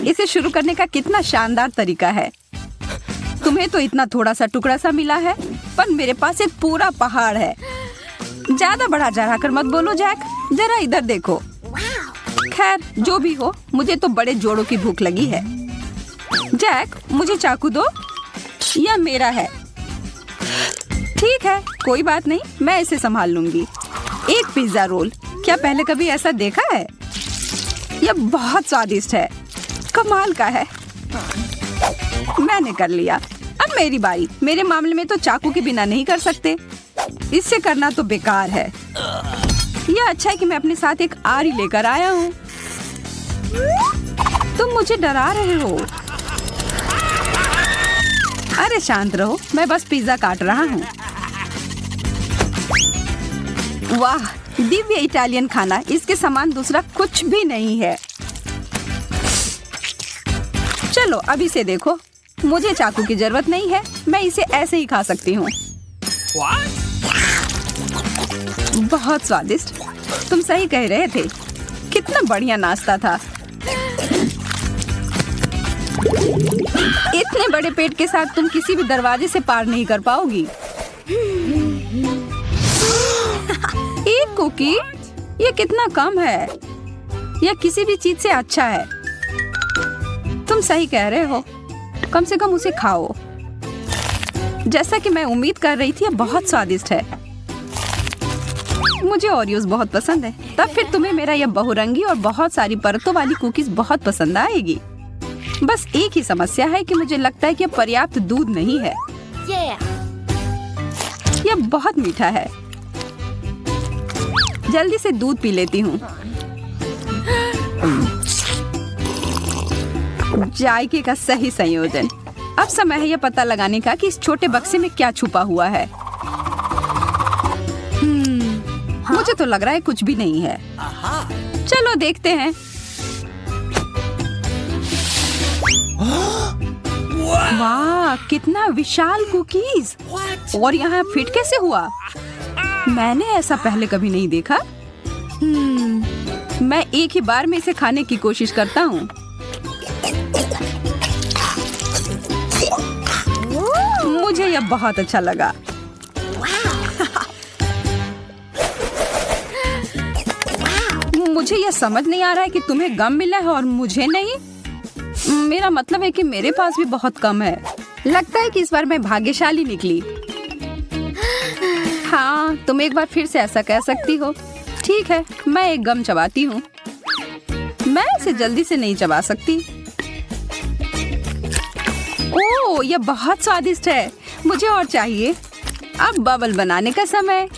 इसे शुरू करने का कितना शानदार तरीका है। तुम्हें तो इतना थोड़ा सा टुकड़ा सा मिला है, पर मेरे पास एक पूरा पहाड़ है। ज्यादा बढ़ा चढ़ा कर मत बोलो जैक, जरा इधर देखो। खैर जो भी हो, मुझे तो बड़े जोड़ों की भूख लगी है। जैक, मुझे चाकू दो, यह मेरा है। ठीक है, कोई बात नहीं, मैं इसे संभाल लूंगी। एक पिज्जा रोल, क्या पहले कभी ऐसा देखा है? यह बहुत स्वादिष्ट है, कमाल का है। मैंने कर लिया, अब मेरी बारी। मेरे मामले में तो चाकू के बिना नहीं कर सकते, इससे करना तो बेकार है। यह अच्छा है कि मैं अपने साथ एक आरी लेकर आया हूँ। तुम मुझे डरा रहे हो। अरे शांत रहो, मैं बस पिज्जा काट रहा हूँ। वाह, दिव्य इटालियन खाना, इसके समान दूसरा कुछ भी नहीं है। चलो अब इसे देखो, मुझे चाकू की जरूरत नहीं है, मैं इसे ऐसे ही खा सकती हूँ। बहुत स्वादिष्ट, तुम सही कह रहे थे, कितना बढ़िया नाश्ता था। इतने बड़े पेट के साथ तुम किसी भी दरवाजे से पार नहीं कर पाओगी। एक कुकी, ये कितना कम है। यह किसी भी चीज से अच्छा है। तुम सही कह रहे हो, कम से कम उसे खाओ। जैसा कि मैं उम्मीद कर रही थी, यह बहुत स्वादिष्ट है। मुझे ओरियोस बहुत पसंद है, तब फिर तुम्हें मेरा यह बहुरंगी और बहुत सारी परतों वाली कुकीज बहुत पसंद आएगी। बस एक ही समस्या है कि मुझे लगता है कि यह पर्याप्त दूध नहीं है। यह बहुत मीठा है। जल्दी से दूध पी लेती हूँ। जायके का सही संयोजन। अब समय है यह पता लगाने का कि इस छोटे बक्से में क्या छुपा हुआ है। मुझे तो लग रहा है कुछ भी नहीं है। चलो देखते हैं। वाह, कितना विशाल कुकीज। और यहाँ फिट कैसे हुआ? मैंने ऐसा पहले कभी नहीं देखा। मैं एक ही बार में इसे खाने की कोशिश करता हूँ। मुझे यह बहुत अच्छा लगा। मुझे यह समझ नहीं आ रहा है कि तुम्हें गम मिला है और मुझे नहीं। मेरा मतलब है कि मेरे पास भी बहुत कम है। लगता है कि इस बार मैं भाग्यशाली निकली। हाँ, तुम एक बार फिर से ऐसा कह सकती हो। ठीक है, मैं एक गम चबाती हूँ। मैं इसे जल्दी से नहीं चबा सकती। ओह, यह बहुत स्वादिष्ट है। मुझे और चाहिए। अब बबल बनाने का समय।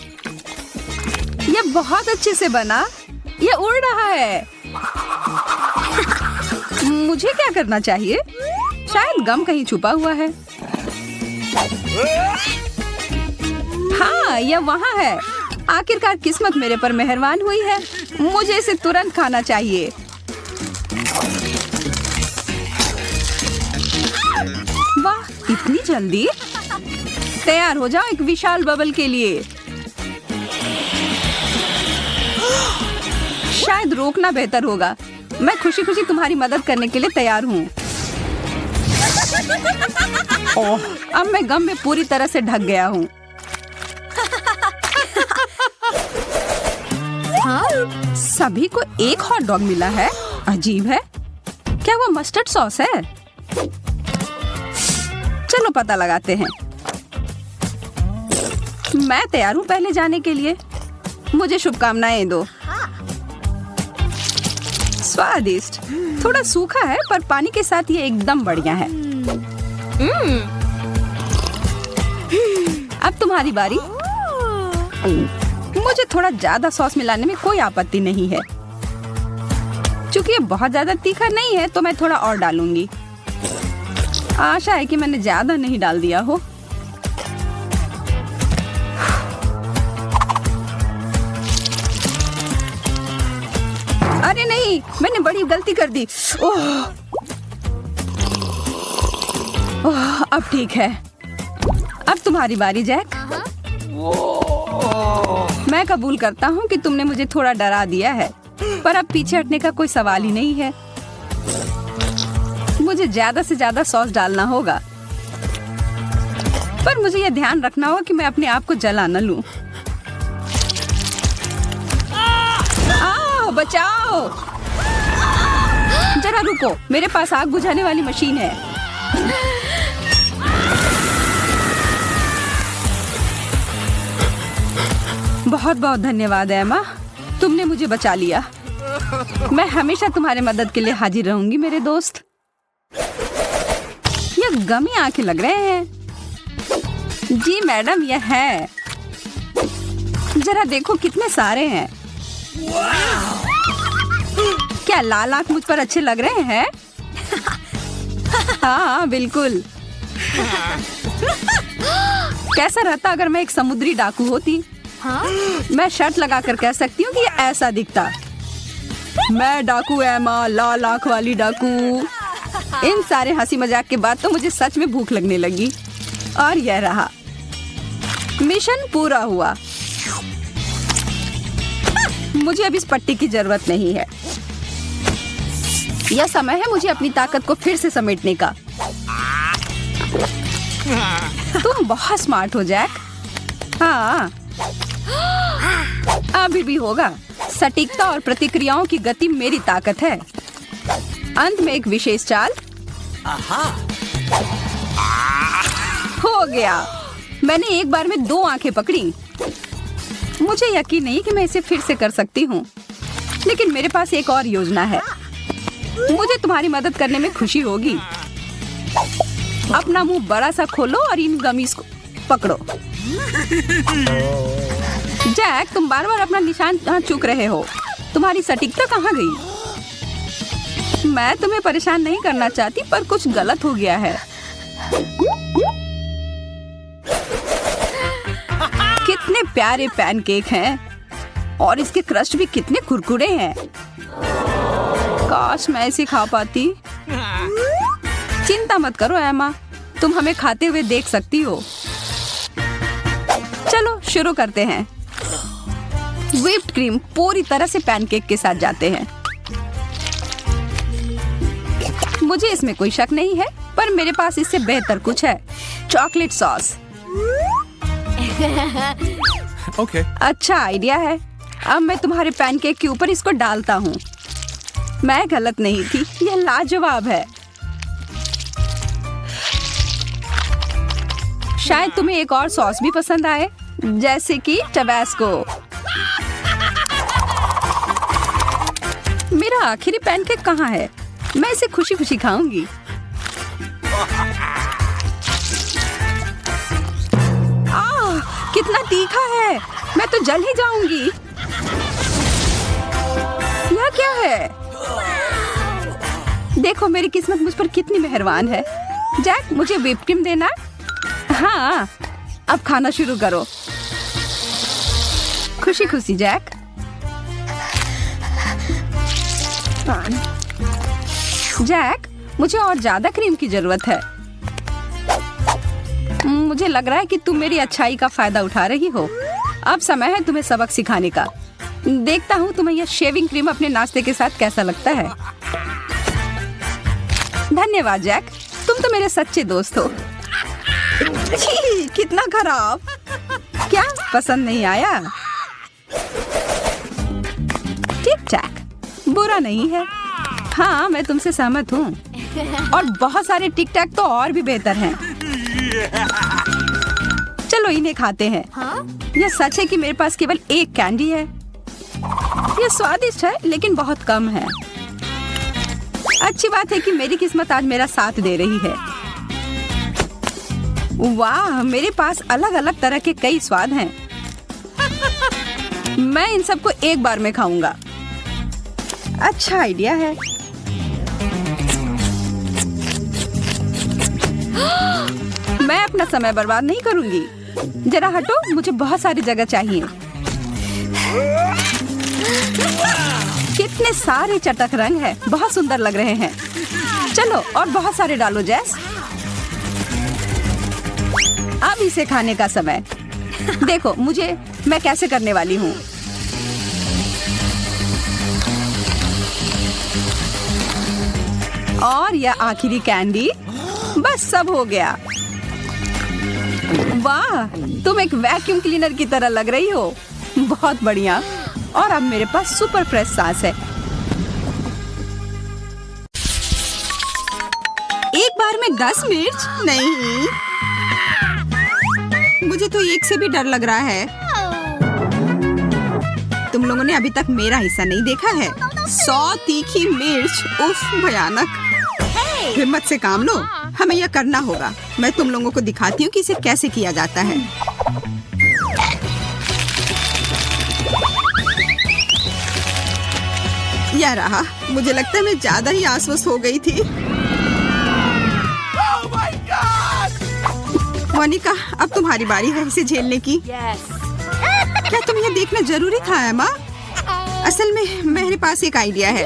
यह बहुत अच्छे से बना। यह उड़ रहा है। मुझे क्या करना चाहिए? शायद गम कहीं छुपा हुआ है। हाँ, यह वहाँ है। आखिरकार किस्मत मेरे पर मेहरबान हुई है। मुझे इसे तुरंत खाना चाहिए। वाह, इतनी जल्दी? तैयार हो जाओ एक विशाल बबल के लिए। शायद रोकना बेहतर होगा। मैं खुशी खुशी तुम्हारी मदद करने के लिए तैयार हूँ। ओह, अब मैं गम में पूरी तरह से ढक गया हूँ। हाँ? सभी को एक हॉट डॉग मिला है। अजीब है। क्या वो मस्टर्ड सॉस है? चलो पता लगाते हैं। मैं तैयार हूँ पहले जाने के लिए। मुझे शुभकामनाएं दो। स्वादिष्ट, थोड़ा सूखा है पर पानी के साथ ये एकदम बढ़िया है। अब तुम्हारी बारी। मुझे थोड़ा ज्यादा सॉस मिलाने में कोई आपत्ति नहीं है। क्योंकि ये बहुत ज्यादा तीखा नहीं है तो मैं थोड़ा और डालूंगी। आशा है कि मैंने ज्यादा नहीं डाल दिया हो। अरे नहीं, मैंने बड़ी गलती कर दी। ओह, ओह, अब ठीक है। अब तुम्हारी बारी जैक। मैं कबूल करता हूँ कि तुमने मुझे थोड़ा डरा दिया है, पर अब पीछे हटने का कोई सवाल ही नहीं है। मुझे ज्यादा से ज्यादा सॉस डालना होगा, पर मुझे यह ध्यान रखना होगा कि मैं अपने आप को जला न लूं। आओ, बचाओ! जरा रुको, मेरे पास आग बुझाने वाली मशीन है। बहुत बहुत धन्यवाद एमा, तुमने मुझे बचा लिया। मैं हमेशा तुम्हारे मदद के लिए हाजिर रहूंगी मेरे दोस्त। ये गमी आंखें लग रहे हैं। जी मैडम, यह है। जरा देखो कितने सारे हैं। क्या लाल आंख मुझ पर अच्छे लग रहे हैं? हाँ बिल्कुल। कैसा रहता अगर मैं एक समुद्री डाकू होती? मैं शर्त लगाकर कह सकती हूँ कि ये ऐसा दिखता। मैं डाकू एमा, लाल आंख वाली डाकू। इन सारे हंसी मजाक के बाद तो मुझे सच में भूख लगने लगी। और यह रहा, मिशन पूरा हुआ। मुझे अब इस पट्टी की जरूरत नहीं है। यह समय है मुझे अपनी ताकत को फिर से समेटने का। तुम बहुत स्मार्ट हो जैक। हाँ, अभी भी होगा। सटीकता और प्रतिक्रियाओं की गति मेरी ताकत है। अंत में एक विशेष चाल। हो गया। मैंने एक बार में 2 आंखें पकड़ी। मुझे यकीन नहीं कि मैं इसे फिर से कर सकती हूँ, लेकिन मेरे पास एक और योजना है। मुझे तुम्हारी मदद करने में खुशी होगी। अपना मुंह बड़ा सा खोलो और इन गमीज को पकड़ो। जैक, तुम बार बार अपना निशान चूक रहे हो। तुम्हारी सटीकता कहाँ गई? मैं तुम्हें परेशान नहीं करना चाहती, पर कुछ गलत हो गया है। कितने प्यारे पैनकेक हैं और इसके क्रस्ट भी कितने कुरकुरे हैं। काश मैं इसे खा पाती। चिंता मत करो एमा, तुम हमें खाते हुए देख सकती हो। चलो शुरू करते हैं। व्हिप्ड क्रीम पूरी तरह से पैनकेक के साथ जाते हैं। मुझे इसमें कोई शक नहीं है, पर मेरे पास इससे बेहतर कुछ है। Chocolate sauce. Okay. अच्छा आइडिया है। अब मैं तुम्हारे पैनकेक के ऊपर इसको डालता हूँ। मैं गलत नहीं थी, यह लाजवाब है। शायद तुम्हें एक और सॉस भी पसंद आए, जैसे कि टबैस्को। मेरा आखिरी पैनकेक कहाँ है? मैं इसे खुशी खुशी खाऊंगी। कितना तीखा है, मैं तो जल ही जाऊंगी। यह क्या है? देखो मेरी किस्मत मुझ पर कितनी मेहरबान है। जैक, मुझे व्हिप क्रीम देना। हाँ, अब खाना शुरू करो। खुशी खुशी जैक। जैक, मुझे और ज्यादा क्रीम की जरूरत है। मुझे लग रहा है कि तुम मेरी अच्छाई का फायदा उठा रही हो। अब समय है तुम्हें सबक सिखाने का। देखता हूँ तुम्हें यह शेविंग क्रीम अपने नाश्ते के साथ कैसा लगता है। धन्यवाद जैक, तुम तो मेरे सच्चे दोस्त हो। छी, कितना खराब। क्या पसंद नहीं आया? ठीक ठाक, बुरा नहीं है। हाँ, मैं तुमसे सहमत हूँ। और बहुत सारे टिक टैक तो और भी बेहतर हैं। चलो इन्हें खाते हैं। यह सच है कि मेरे पास केवल एक कैंडी है। यह स्वादिष्ट है, लेकिन बहुत कम है। अच्छी बात है कि मेरी किस्मत आज मेरा साथ दे रही है। वाह, मेरे पास अलग अलग तरह के कई स्वाद हैं। मैं इन सबको एक बार में खाऊंगा। अच्छा आइडिया है। मैं अपना समय बर्बाद नहीं करूंगी। जरा हटो, मुझे बहुत सारी जगह चाहिए। कितने सारे चटक रंग हैं, बहुत सुंदर लग रहे हैं। चलो और बहुत सारे डालो जैस। अब इसे खाने का समय। देखो मैं कैसे करने वाली हूँ। और यह आखिरी कैंडी। बस सब हो गया। वाह, तुम एक वैक्यूम क्लीनर की तरह लग रही हो। बहुत बढ़िया। और अब मेरे पास सुपर फ्रेश सांस है। एक बार में 10 मिर्च? नहीं, मुझे तो एक से भी डर लग रहा है। तुम लोगों ने अभी तक मेरा हिस्सा नहीं देखा है। 100 तीखी मिर्च, उफ, भयानक। हिम्मत से काम लो, हमें यह करना होगा। मैं तुम लोगों को दिखाती हूँ कि इसे कैसे किया जाता है। यह रहा। मुझे लगता है मैं ज्यादा ही आश्वस्त हो गई थी। मोनिका, अब तुम्हारी बारी है इसे झेलने की। क्या तुम्हें यह देखना जरूरी था एमा? असल में मेरे पास एक आइडिया है।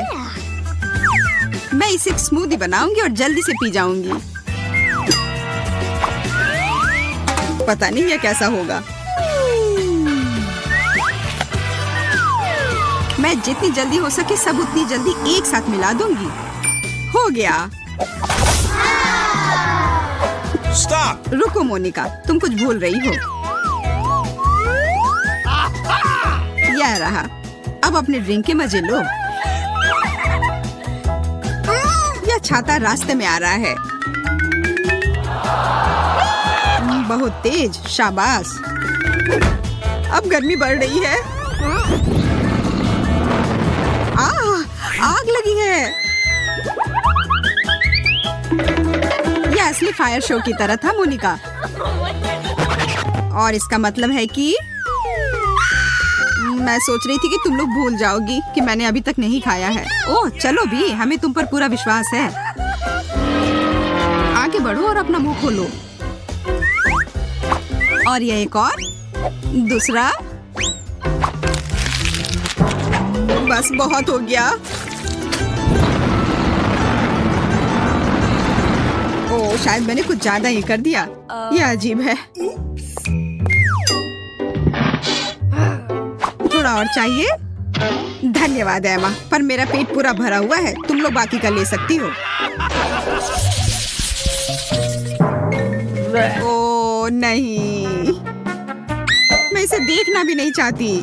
मैं इसे एक स्मूदी बनाऊंगी और जल्दी से पी जाऊंगी। पता नहीं यह कैसा होगा। मैं जितनी जल्दी हो सके सब उतनी जल्दी एक साथ मिला दूंगी। हो गया। Stop! रुको मोनिका, तुम कुछ भूल रही हो। यह रहा। अब अपने ड्रिंक के मजे लो। यह छाता रास्ते में आ रहा है। बहुत तेज, शाबाश। अब गर्मी बढ़ रही है। आग लगी है। यह असली फायर शो की तरह था मोनिका। और इसका मतलब है कि मैं सोच रही थी कि तुम लोग भूल जाओगी कि मैंने अभी तक नहीं खाया है। ओह चलो भी, हमें तुम पर पूरा विश्वास है। आगे बढ़ो और अपना मुंह खोलो। और यह एक और, दूसरा। बस बहुत हो गया। ओह, शायद मैंने कुछ ज्यादा ही कर दिया। यह अजीब है। थोड़ा और चाहिए? धन्यवाद एमा, पर मेरा पेट पूरा भरा हुआ है। तुम लोग बाकी का ले सकती हो। ओह नहीं, मैं इसे देखना भी नहीं चाहती।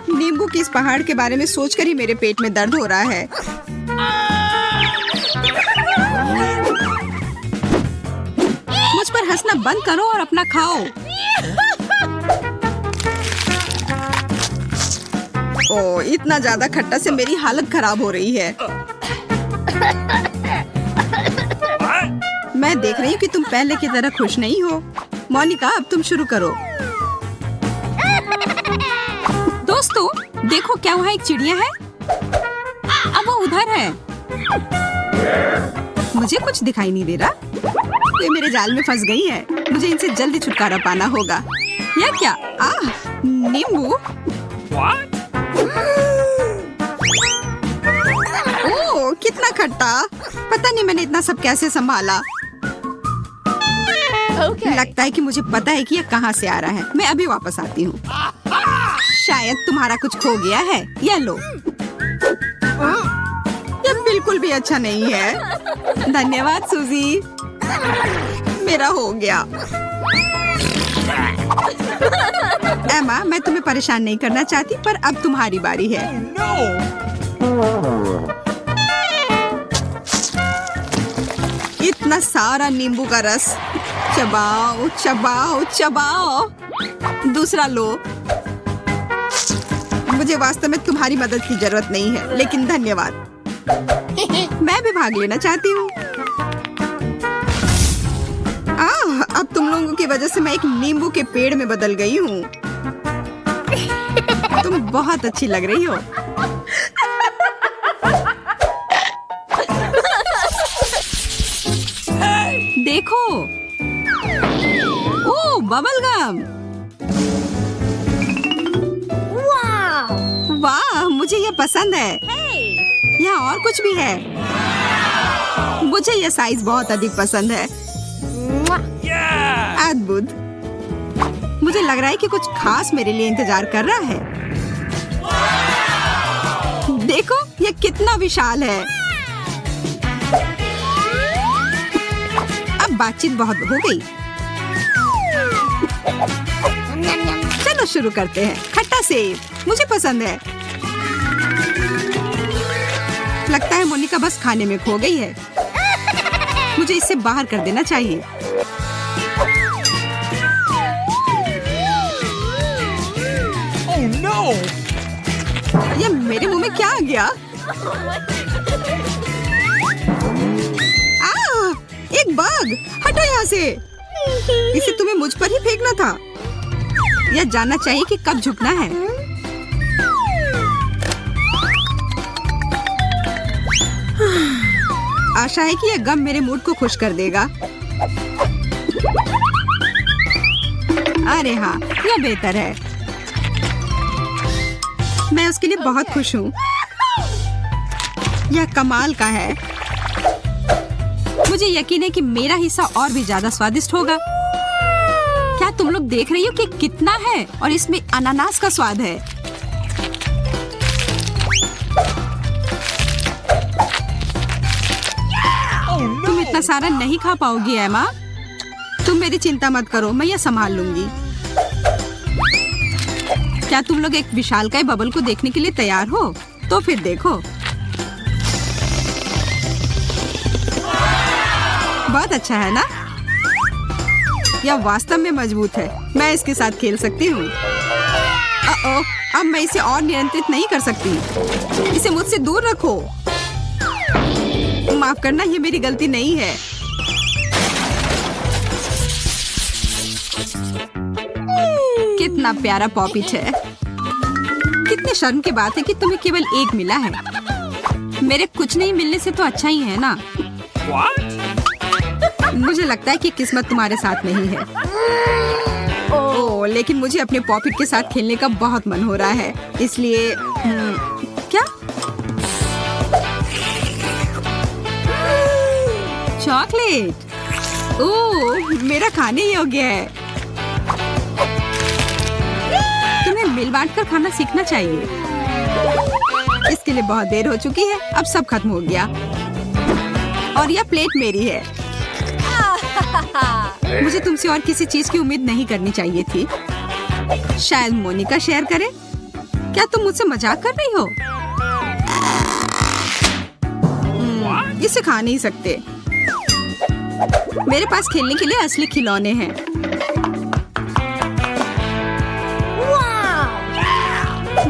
नींबू की इस पहाड़ के बारे में सोचकर ही मेरे पेट में दर्द हो रहा है। मुझ पर हंसना बंद करो और अपना खाओ। ओह, इतना ज्यादा खट्टा से मेरी हालत खराब हो रही है। मैं देख रही हूँ कि तुम पहले की तरह खुश नहीं हो। मोनिका, अब तुम शुरू करो। दोस्तों, देखो क्या वहाँ एक चिड़िया है। अब वो उधर है। मुझे कुछ दिखाई नहीं दे रहा। ये मेरे जाल में फंस गई है। मुझे इनसे जल्दी छुटकारा पाना होगा। यह क्या? नींबू। ओह, कितना खट्टा। पता नहीं मैंने इतना सब कैसे संभाला। लगता है कि मुझे पता है कि यह कहाँ से आ रहा है। मैं अभी वापस आती हूँ। शायद तुम्हारा कुछ खो गया है। यह लो। यह बिल्कुल भी अच्छा नहीं है। धन्यवाद सूजी। मेरा हो गया। एमा, मैं तुम्हें परेशान नहीं करना चाहती, पर अब तुम्हारी बारी है। इतना सारा नींबू का रस। चबाओ चबाओ चबाओ। दूसरा लो। मुझे वास्तव में तुम्हारी मदद की जरूरत नहीं है, लेकिन धन्यवाद। मैं भी भाग लेना चाहती हूँ। अब तुम लोगों की वजह से मैं एक नींबू के पेड़ में बदल गई हूँ। तुम बहुत अच्छी लग रही हो। देखो। ओह, बबल गम। वाह, मुझे ये पसंद है। यहाँ और कुछ भी है। मुझे ये साइज बहुत अधिक पसंद है। अद्भुत। मुझे लग रहा है कि कुछ खास मेरे लिए इंतजार कर रहा है। देखो, ये कितना विशाल है। अब बातचीत बहुत हो गई। चलो शुरू करते हैं। खट्टा सेब मुझे पसंद है। लगता है मोनिका बस खाने में खो गई है। मुझे इसे बाहर कर देना चाहिए। Oh no! ये मेरे मुंह में क्या आ गया? एक बग! हटो यहाँ से। इसे तुम्हें मुझ पर ही फेंकना था। यह जानना चाहिए कि कब झुकना है। आशा है कि यह गम मेरे मूड को खुश कर देगा। अरे हाँ, यह बेहतर है। मैं उसके लिए बहुत खुश हूँ। यह कमाल का है। मुझे यकीन है कि मेरा हिस्सा और भी ज्यादा स्वादिष्ट होगा। क्या तुम लोग देख रही हो कि कितना है और इसमें अनानास का स्वाद है। तुम इतना सारा नहीं खा पाओगी एमा। तुम मेरी चिंता मत करो, मैं यह संभाल लूंगी। क्या तुम लोग एक विशालकाय बबल को देखने के लिए तैयार हो? तो फिर देखो। बहुत अच्छा है ना? यह वास्तव में मजबूत है। मैं इसके साथ खेल सकती हूँ। अब मैं इसे और नियंत्रित नहीं कर सकती। इसे मुझसे दूर रखो। माफ करना, ये मेरी गलती नहीं है। कितना प्यारा पॉपिट है। कितने शर्म की बात है कि तुम्हें केवल एक मिला है। मेरे कुछ नहीं मिलने से तो अच्छा ही है ना। मुझे लगता है कि किस्मत तुम्हारे साथ नहीं है। ओह, लेकिन मुझे अपने पॉपिट के साथ खेलने का बहुत मन हो रहा है। इसलिए क्या? चॉकलेट। ओह, मेरा खाने योग्य है। तुम्हें मिल बांट कर खाना सीखना चाहिए। इसके लिए बहुत देर हो चुकी है। अब सब खत्म हो गया और यह प्लेट मेरी है। मुझे तुमसे और किसी चीज की उम्मीद नहीं करनी चाहिए थी। शायद मोनिका शेयर करे। क्या तुम मुझसे मजाक कर रही हो? इसे खा नहीं सकते। मेरे पास खेलने के लिए असली खिलौने हैं।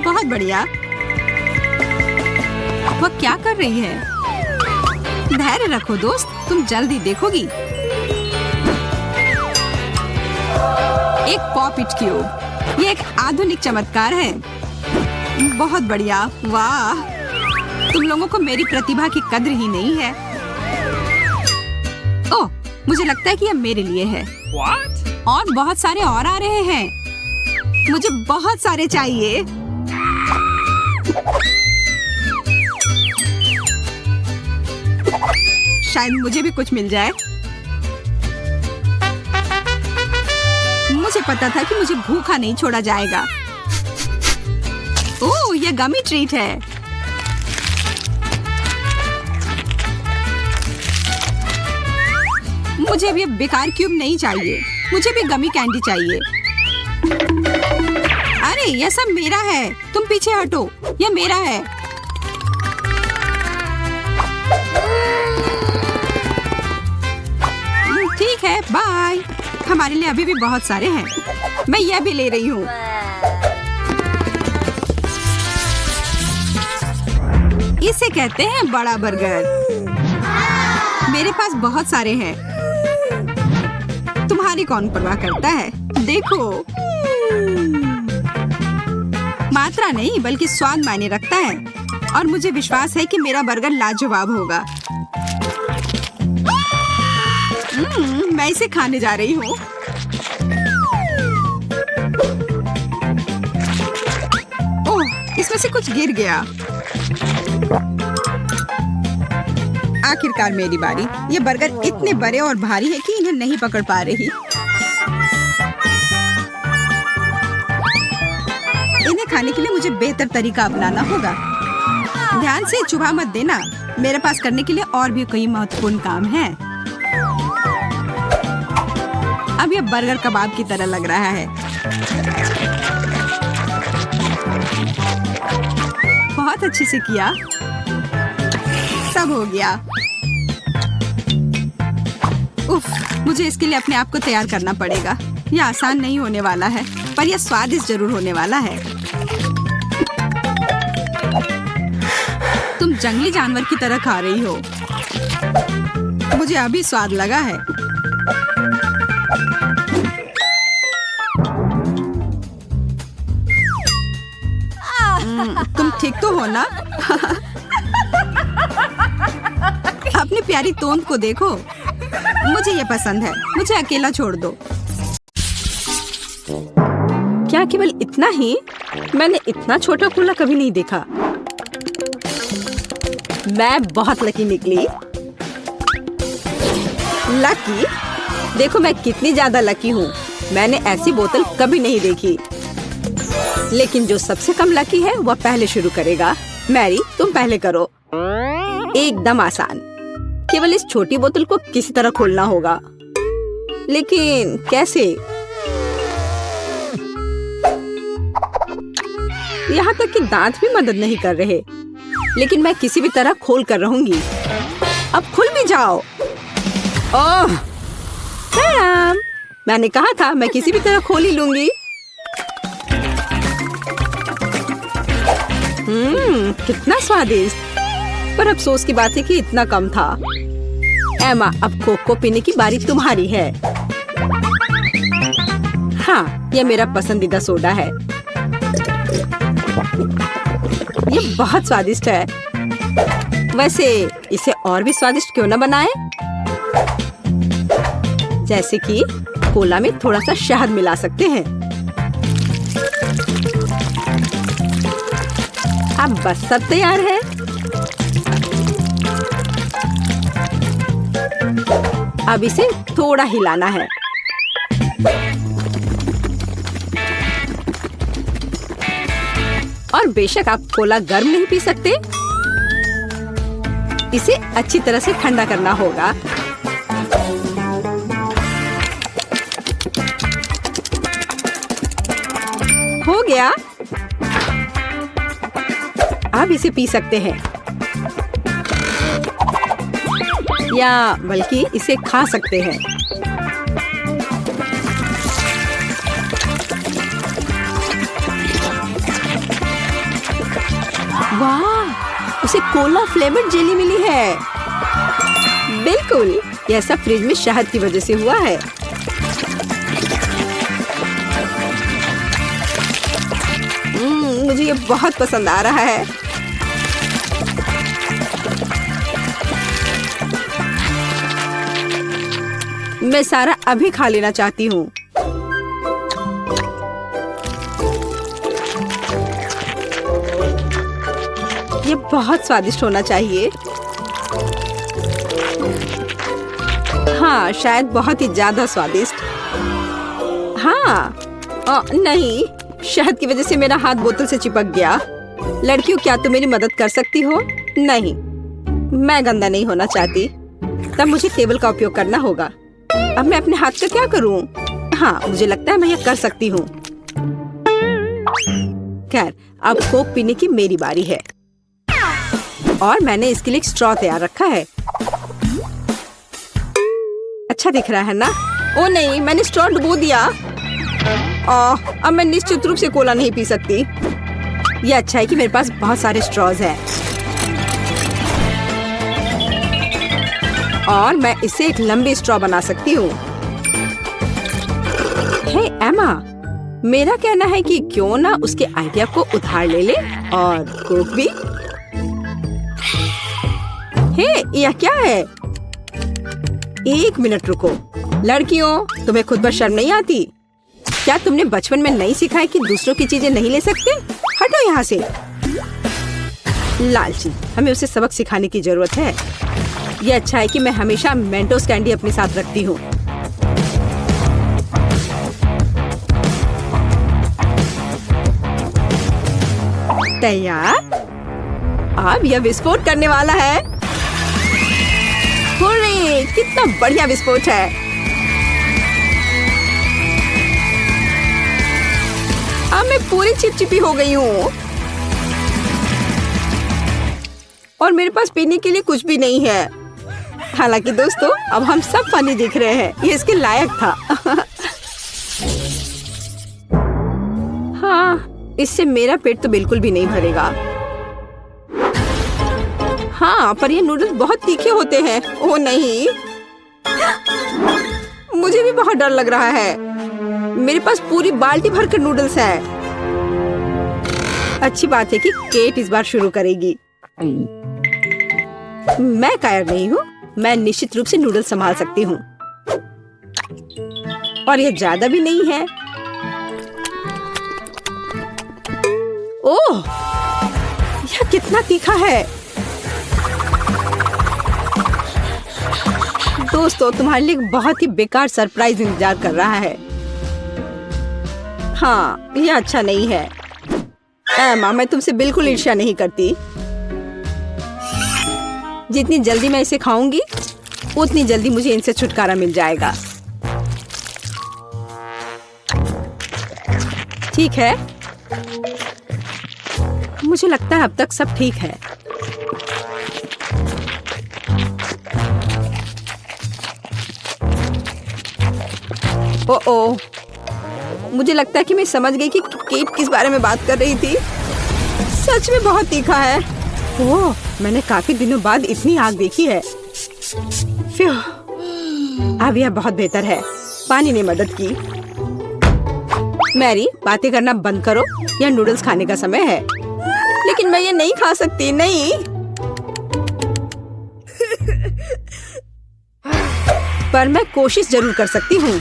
बहुत बढ़िया। वह क्या कर रही है? धैर्य रखो दोस्त, तुम जल्दी देखोगी। एक पॉपिट क्यूब। ये एक आधुनिक चमत्कार है। बहुत बढ़िया। वाह, तुम लोगों को मेरी प्रतिभा की कद्र ही नहीं है। ओह, मुझे लगता है कि यह मेरे लिए है। What? और बहुत सारे और आ रहे हैं। मुझे बहुत सारे चाहिए। शायद मुझे भी कुछ मिल जाए। मुझे पता था कि मुझे भूखा नहीं छोड़ा जाएगा। ओह, यह गमी ट्रीट है। मुझे भी बेकार क्यूब नहीं चाहिए। मुझे भी गमी कैंडी चाहिए। अरे, यह सब मेरा है। तुम पीछे हटो। यह मेरा है। ठीक है, बाय। हमारे लिए अभी भी बहुत सारे हैं। मैं यह भी ले रही हूँ। इसे कहते हैं बड़ा बर्गर। मेरे पास बहुत सारे हैं। तुम्हारी कौन परवाह करता है? देखो, मात्रा नहीं बल्कि स्वाद मायने रखता है। और मुझे विश्वास है कि मेरा बर्गर लाजवाब होगा। मैं इसे खाने जा रही हूँ। ओह, इसमें से कुछ गिर गया। आखिरकार मेरी बारी। ये बर्गर इतने बड़े और भारी है कि इन्हें नहीं पकड़ पा रही। इन्हें खाने के लिए मुझे बेहतर तरीका अपनाना होगा। ध्यान से चुभा मत देना। मेरे पास करने के लिए और भी कई महत्वपूर्ण काम है। अब ये बर्गर कबाब की तरह लग रहा है। बहुत अच्छे से किया। सब हो गया। उफ, मुझे इसके लिए अपने आप को तैयार करना पड़ेगा। यह आसान नहीं होने वाला है, पर यह स्वादिष्ट जरूर होने वाला है। तुम जंगली जानवर की तरह खा रही हो। मुझे अभी स्वाद लगा है। तुम ठीक तो हो ना? अपनी प्यारी तोंद को देखो। मुझे ये पसंद है। मुझे अकेला छोड़ दो। क्या केवल इतना ही? मैंने इतना छोटा कूला कभी नहीं देखा। मैं बहुत लकी निकली। लकी? देखो मैं कितनी ज्यादा लकी हूँ। मैंने ऐसी बोतल कभी नहीं देखी। लेकिन जो सबसे कम लकी है वह पहले शुरू करेगा। मैरी, तुम पहले करो। एकदम आसान। केवल इस छोटी बोतल को किसी तरह खोलना होगा। लेकिन कैसे? यहाँ तक कि दांत भी मदद नहीं कर रहे। लेकिन मैं किसी भी तरह खोल कर रहूंगी। अब खुल भी जाओ। ओह, मैडम, मैंने कहा था मैं किसी भी तरह खोल ही लूंगी। कितना स्वादिष्ट। पर अफसोस की बात है कि इतना कम था। एमा, अब कोक को पीने की बारी तुम्हारी है। हाँ, यह मेरा पसंदीदा सोडा है। ये बहुत स्वादिष्ट है। वैसे इसे और भी स्वादिष्ट क्यों न बनाएं? जैसे कि कोला में थोड़ा सा शहद मिला सकते हैं। अब बस सब तैयार है। अब इसे थोड़ा हिलाना है। और बेशक आप कोला गर्म नहीं पी सकते। इसे अच्छी तरह से ठंडा करना होगा। हो गया। अब इसे पी सकते हैं या बल्कि इसे खा सकते हैं। वाह, उसे कोला फ्लेवर्ड जेली मिली है। बिल्कुल, यह सब फ्रिज में शहद की वजह से हुआ है। मुझे ये बहुत पसंद आ रहा है। मैं सारा अभी खा लेना चाहती हूँ। ये बहुत स्वादिष्ट होना चाहिए। हाँ, शायद बहुत ही ज्यादा स्वादिष्ट। हाँ, नहीं, शहद की वजह से मेरा हाथ बोतल से चिपक गया। लड़कियों, क्या तुम मेरी मदद कर सकती हो? नहीं, मैं गंदा नहीं होना चाहती। तब मुझे टेबल का उपयोग करना होगा। अब मैं अपने हाथ का क्या करूं? हाँ, मुझे लगता है मैं ये कर सकती हूँ। खैर, अब कोक पीने की मेरी बारी है। और मैंने इसके लिए एक स्ट्रॉ तैयार रखा है। अच्छा दिख रहा है ना? ओ नहीं, मैंने स्ट्रॉ डुबो दिया। अब मैं निश्चित रूप से कोला नहीं पी सकती। ये अच्छा है कि मेरे पास बहुत सारे स्ट्रॉज हैं। और मैं इससे एक लंबी स्ट्रॉ बना सकती हूँ। हे एमा, मेरा कहना है कि क्यों ना उसके आइडिया को उधार ले ले और कोक भी। हे, यह क्या है? एक मिनट रुको। लड़कियों, तुम्हें खुद पर शर्म नहीं आती? क्या तुमने बचपन में नहीं सीखा है कि दूसरों की चीजें नहीं ले सकते? हटो यहाँ से। लालची, हमें उसे सबक सिखाने की जरूरत है। ये अच्छा है कि मैं हमेशा मेंटोस कैंडी अपने साथ रखती हूँ। तैयार? अब यह विस्फोट करने वाला है। हुर्रे, कितना बढ़िया विस्फोट है। अब मैं पूरी चिपचिपी हो गई हूँ और मेरे पास पीने के लिए कुछ भी नहीं है। हालांकि दोस्तों, अब हम सब फनी दिख रहे हैं, ये इसके लायक था। हाँ, इससे मेरा पेट तो बिल्कुल भी नहीं भरेगा। हाँ, पर ये नूडल्स बहुत तीखे होते हैं। ओह नहीं, मुझे भी बहुत डर लग रहा है। मेरे पास पूरी बाल्टी भर कर नूडल्स है। अच्छी बात है कि केट इस बार शुरू करेगी। मैं कायर नहीं हूँ, मैं निश्चित रूप से नूडल्स संभाल सकती हूँ और ये ज्यादा भी नहीं है। ओह, यह कितना तीखा है। दोस्तों, तुम्हारे लिए एक बहुत ही बेकार सरप्राइज इंतजार कर रहा है। हाँ, यह अच्छा नहीं है। एमा, मैं तुमसे बिल्कुल ईर्ष्या नहीं करती। जितनी जल्दी मैं इसे खाऊंगी, उतनी जल्दी मुझे इनसे छुटकारा मिल जाएगा। ठीक है, मुझे लगता है अब तक सब ठीक है। ओह, मुझे लगता है कि मैं समझ गई कि केट किस बारे में बात कर रही थी। सच में बहुत तीखा है। ओह, मैंने काफी दिनों बाद इतनी आग देखी है। फ्यू, अब यह बहुत बेहतर है। पानी ने मदद की। मैरी, बातें करना बंद करो, यह नूडल्स खाने का समय है। लेकिन मैं ये नहीं खा सकती, नहीं। पर मैं कोशिश जरूर कर सकती हूँ।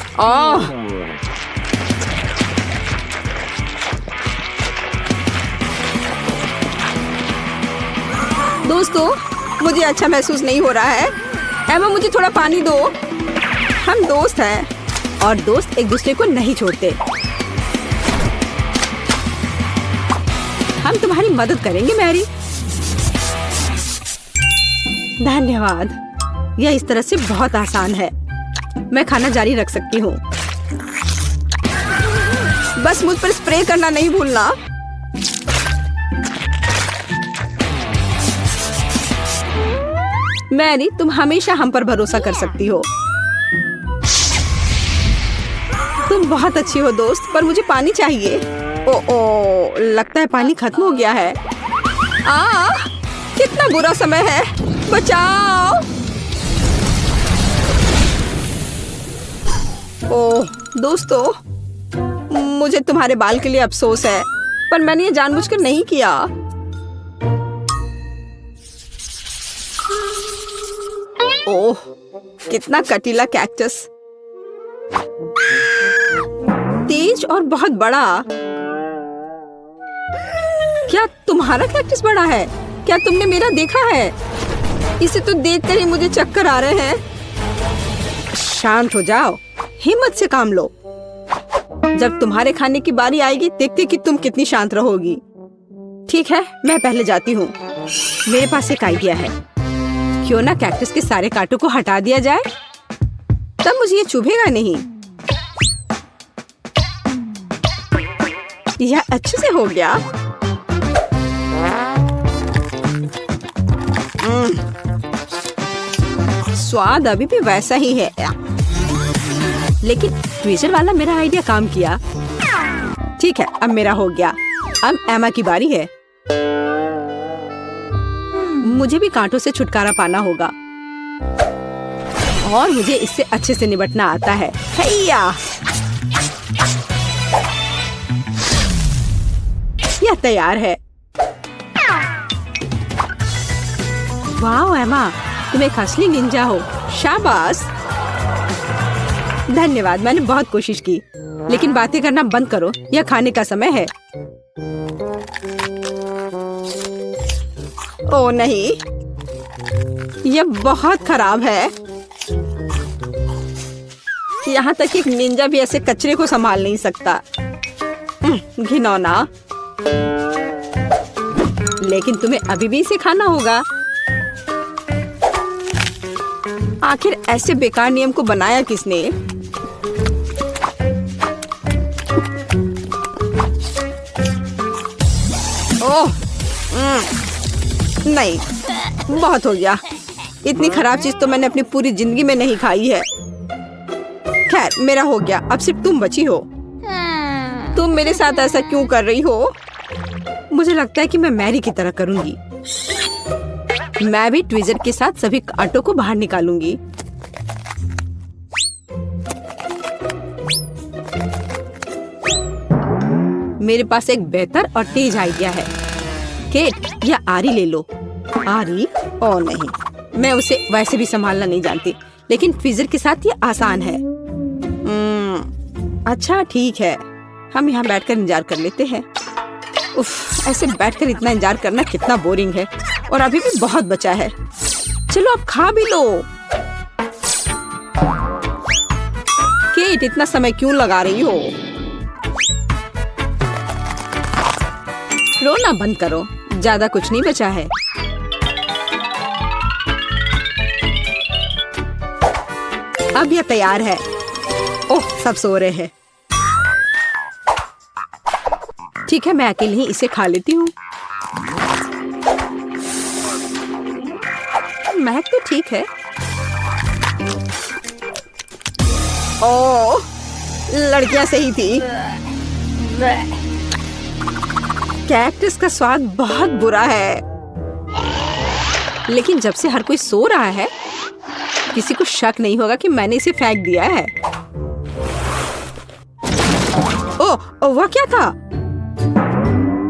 दोस्तों, मुझे अच्छा महसूस नहीं हो रहा है। एमा, मुझे थोड़ा पानी दो। हम दोस्त हैं और दोस्त एक दूसरे को नहीं छोड़ते। हम तुम्हारी मदद करेंगे मैरी। धन्यवाद, यह इस तरह से बहुत आसान है। मैं खाना जारी रख सकती हूँ। बस मुझ पर स्प्रे करना नहीं भूलना। मैरी, तुम हमेशा हम पर भरोसा कर सकती हो। तुम बहुत अच्छी हो दोस्त, पर मुझे पानी चाहिए। ओ, लगता है पानी खत्म हो गया है। कितना बुरा समय है, बचाओ। ओह दोस्तों, मुझे तुम्हारे बाल के लिए अफसोस है, पर मैंने ये जानबूझकर नहीं किया। ओह, कितना कटीला कैक्टस, तेज और बहुत बड़ा। क्या तुम्हारा कैक्टस बड़ा है? क्या तुमने मेरा देखा है? इसे तो देखकर ही मुझे चक्कर आ रहे हैं। शांत हो जाओ, हिम्मत से काम लो। जब तुम्हारे खाने की बारी आएगी, देखते कि तुम कितनी शांत रहोगी। ठीक है, मैं पहले जाती हूँ। मेरे पास एक आइडिया है। क्यों ना कैक्टस के सारे कांटों को हटा दिया जाए, तब मुझे ये चुभेगा नहीं। यह अच्छे से हो गया। स्वाद अभी भी वैसा ही है, लेकिन ट्विजर वाला मेरा आइडिया काम किया। ठीक है, अब मेरा हो गया। अब एमा की बारी है। मुझे भी कांटों से छुटकारा पाना होगा और मुझे इससे अच्छे से निपटना आता है। हैया! यह तैयार है। वाह एमा, तुम एक असली निंजा हो। शाबाश। धन्यवाद, मैंने बहुत कोशिश की। लेकिन बातें करना बंद करो, यह खाने का समय है। ओह नहीं, यह बहुत खराब है। यहाँ तक एक निंजा भी ऐसे कचरे को संभाल नहीं सकता। घिनौना। लेकिन तुम्हें अभी भी इसे खाना होगा। आखिर ऐसे बेकार नियम को बनाया किसने? ओह, नहीं, बहुत हो गया। इतनी खराब चीज तो मैंने अपनी पूरी जिंदगी में नहीं खाई है। खैर, मेरा हो गया। अब सिर्फ तुम बची हो। तुम मेरे साथ ऐसा क्यों कर रही हो? मुझे लगता है कि मैं मैरी की तरह करूंगी। मैं भी ट्विजर के साथ सभी कांटों को बाहर निकालूंगी। मेरे पास एक बेहतर और तेज आइडिया है। केट, या आरी ले लो। आरी? ओ नहीं, मैं उसे वैसे भी संभालना नहीं जानती, लेकिन ट्विजर के साथ ये आसान है। अच्छा ठीक है, हम यहाँ बैठकर इंतजार कर लेते हैं। उफ, ऐसे बैठकर इतना इंतजार करना कितना बोरिंग है, और अभी भी बहुत बचा है। चलो अब खा भी लो। केट, इतना समय क्यों लगा रही हो? रोना बंद करो, ज्यादा कुछ नहीं बचा है। अब यह तैयार है। ओह, सब सो रहे हैं। ठीक है, मैं अकेले ही इसे खा लेती हूँ। महक तो ठीक है। ओह, लड़कियां सही थी। कैक्टस का स्वाद बहुत बुरा है, लेकिन जब से हर कोई सो रहा है, किसी को शक नहीं होगा कि मैंने इसे फेंक दिया है। ओह, वह क्या था?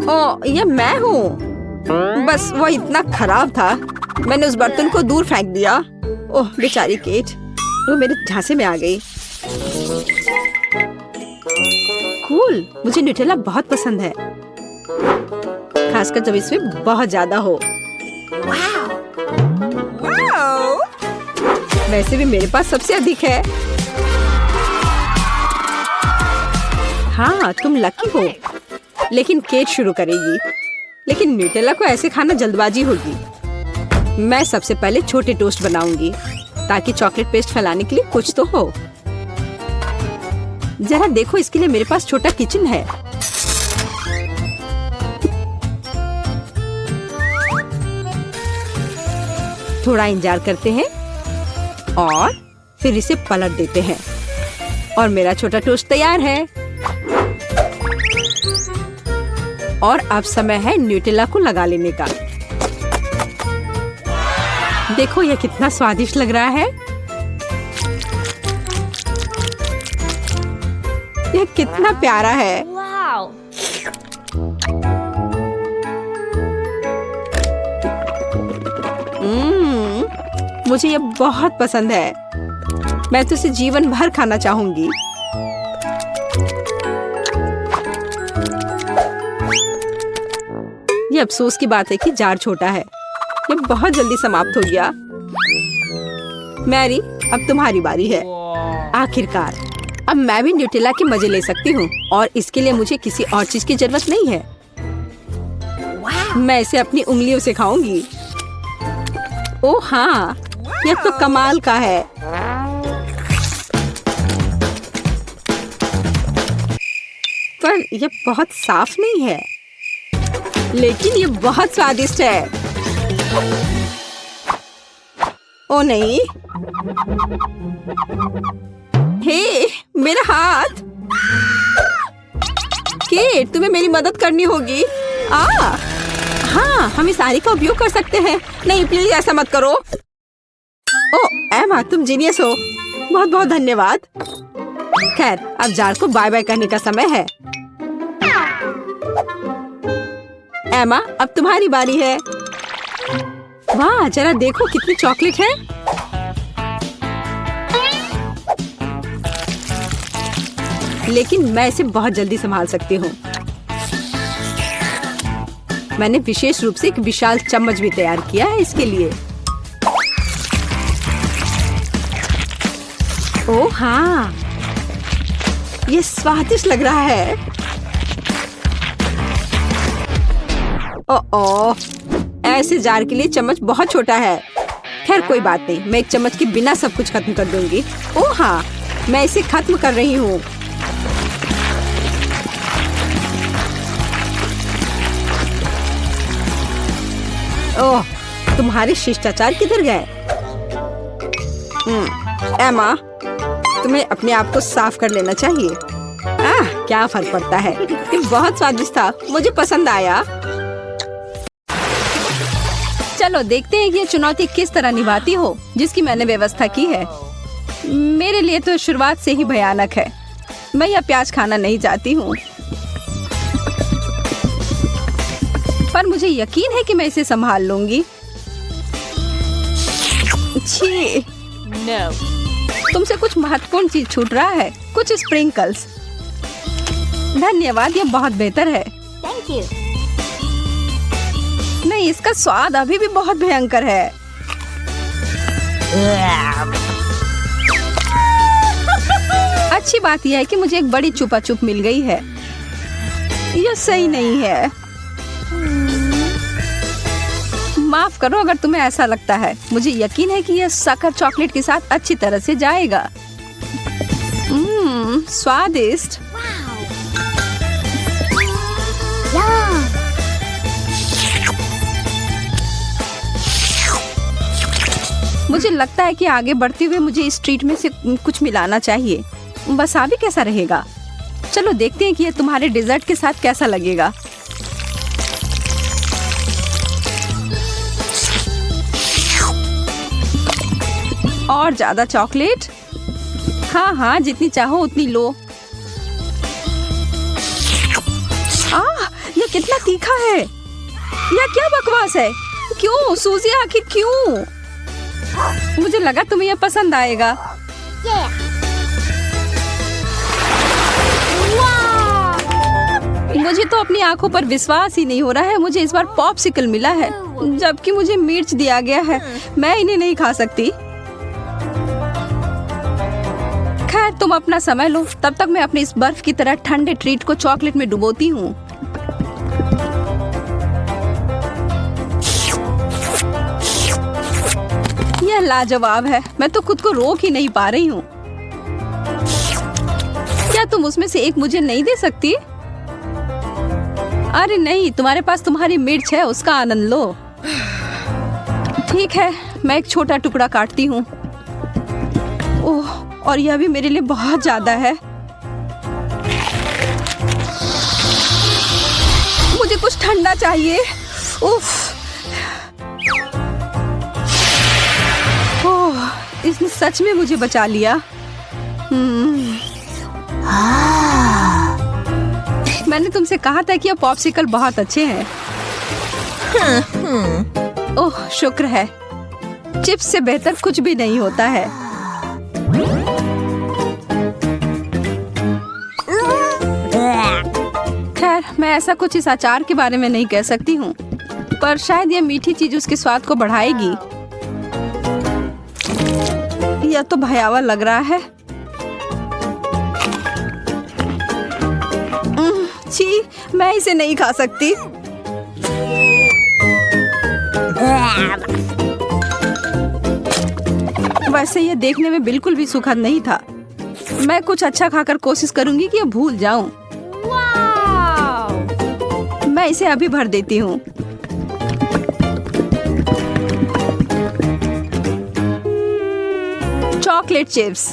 ओह, यह मैं हूँ। बस वह इतना खराब था, मैंने उस बर्तन को दूर फेंक दिया। ओह बेचारी केट, वो मेरे झांसे में आ गई। कूल, मुझे न्यूटेला बहुत पसंद है, खासकर जब इसमें बहुत ज्यादा हो। वैसे भी मेरे पास सबसे अधिक है। हाँ, तुम लकी हो। लेकिन केट शुरू करेगी, लेकिन न्यूटेला को ऐसे खाना जल्दबाजी होगी। मैं सबसे पहले छोटे टोस्ट बनाऊंगी, ताकि चॉकलेट पेस्ट फैलाने के लिए कुछ तो हो। जरा देखो, इसके लिए मेरे पास छोटा किचन है। थोड़ा इंतजार करते हैं और फिर इसे पलट देते हैं, और मेरा छोटा टोस्ट तैयार है। और अब समय है न्यूटेला को लगा लेने का। देखो यह कितना स्वादिष्ट लग रहा है। यह कितना प्यारा है। मुझे यह बहुत पसंद है। मैं तो इसे जीवन भर खाना चाहूंगी। ये अफसोस की बात है कि जार छोटा है। ये बहुत जल्दी समाप्त हो गया। मैरी, अब तुम्हारी बारी है। आखिरकार अब मैं भी न्यूटेला के मजे ले सकती हूँ, और इसके लिए मुझे किसी और चीज की जरूरत नहीं है। मैं इसे अपनी उंगलियों से खाऊंगी। ओह हाँ, यह तो कमाल का है। पर यह बहुत साफ नहीं है, लेकिन ये बहुत स्वादिष्ट है। ओ नहीं, हे मेरा हाथ। केट, तुम्हें मेरी मदद करनी होगी। हाँ, हम इस आरी का उपयोग कर सकते हैं। नहीं प्लीज ऐसा मत करो। ओ एमा, तुम जीनियस हो। बहुत बहुत धन्यवाद। खैर, अब जार को बाय बाय करने का समय है। एमा, अब तुम्हारी बारी है। वाह, जरा देखो कितनी चॉकलेट है। लेकिन मैं इसे बहुत जल्दी संभाल सकती हूँ। मैंने विशेष रूप से एक विशाल चम्मच भी तैयार किया है इसके लिए। ओह हाँ, ये स्वादिष्ट लग रहा है। ओह, ऐसे जार के लिए चम्मच बहुत छोटा है। खैर कोई बात नहीं, मैं एक चम्मच के बिना सब कुछ खत्म कर दूंगी। ओह हाँ, मैं इसे खत्म कर रही हूँ। ओह, तुम्हारे शिष्टाचार किधर गए? एमा, तुम्हें अपने आप को साफ कर लेना चाहिए। क्या फर्क पड़ता है, ये बहुत स्वादिष्ट था, मुझे पसंद आया। चलो देखते हैं कि ये चुनौती किस तरह निभाती हो जिसकी मैंने व्यवस्था की है। मेरे लिए तो शुरुआत से ही भयानक है। मैं यह प्याज खाना नहीं चाहती हूँ, पर मुझे यकीन है कि मैं इसे संभाल लूंगी। छी, No. तुमसे कुछ महत्वपूर्ण चीज छूट रहा है, कुछ स्प्रिंकल्स। धन्यवाद, यह बहुत बेहतर है। Thank you. नहीं, इसका स्वाद अभी भी बहुत भयंकर है। अच्छी बात यह है कि मुझे एक बड़ी चुपा चुप मिल गई है। यह सही नहीं है। माफ करो अगर तुम्हें ऐसा लगता है। मुझे यकीन है कि यह शक्कर चॉकलेट के साथ अच्छी तरह से जाएगा। स्वादिष्ट। Yum. मुझे लगता है कि आगे बढ़ते हुए मुझे इस ट्रीट में से कुछ मिलाना चाहिए। वसाबी कैसा रहेगा? चलो देखते हैं कि यह तुम्हारे डेजर्ट के साथ कैसा लगेगा। और ज्यादा चॉकलेट? हाँ हाँ, जितनी चाहो उतनी लो। यह कितना तीखा है। यह क्या बकवास है? क्यों सूजी, आखिर क्यों? मुझे लगा तुम्हें यह पसंद आएगा। Yeah. Wow. मुझे तो अपनी आंखों पर विश्वास ही नहीं हो रहा है। मुझे इस बार पॉप्सिकल मिला है, जबकि मुझे मिर्च दिया गया है। मैं इन्हें नहीं खा सकती। खैर तुम अपना समय लो, तब तक मैं अपने इस बर्फ की तरह ठंडे ट्रीट को चॉकलेट में डुबोती हूँ। यह लाजवाब है। मैं तो खुद को रोक ही नहीं पा रही हूँ। क्या तुम उसमें से एक मुझे नहीं दे सकती? अरे नहीं, तुम्हारे पास तुम्हारी मिर्च है, उसका आनंद लो। ठीक है, मैं एक छोटा टुकड़ा काटती हूँ। ओह, और यह भी मेरे लिए बहुत ज्यादा है। मुझे कुछ ठंडा चाहिए। उफ। ओह, इसने सच में मुझे बचा लिया। मैंने तुमसे कहा था कि ये पॉप्सिकल बहुत अच्छे हैं। ओह, शुक्र है। चिप्स से बेहतर कुछ भी नहीं होता है। खैर, मैं ऐसा कुछ इस अचार के बारे में नहीं कह सकती हूँ, पर शायद यह मीठी चीज उसके स्वाद को बढ़ाएगी। यह तो भयावह लग रहा है। छी, मैं इसे नहीं खा सकती। वैसे यह देखने में बिल्कुल भी सुखद नहीं था। मैं कुछ अच्छा खाकर कोशिश करूंगी कि यह भूल जाऊं। मैं इसे अभी भर देती हूँ। Chocolate chips.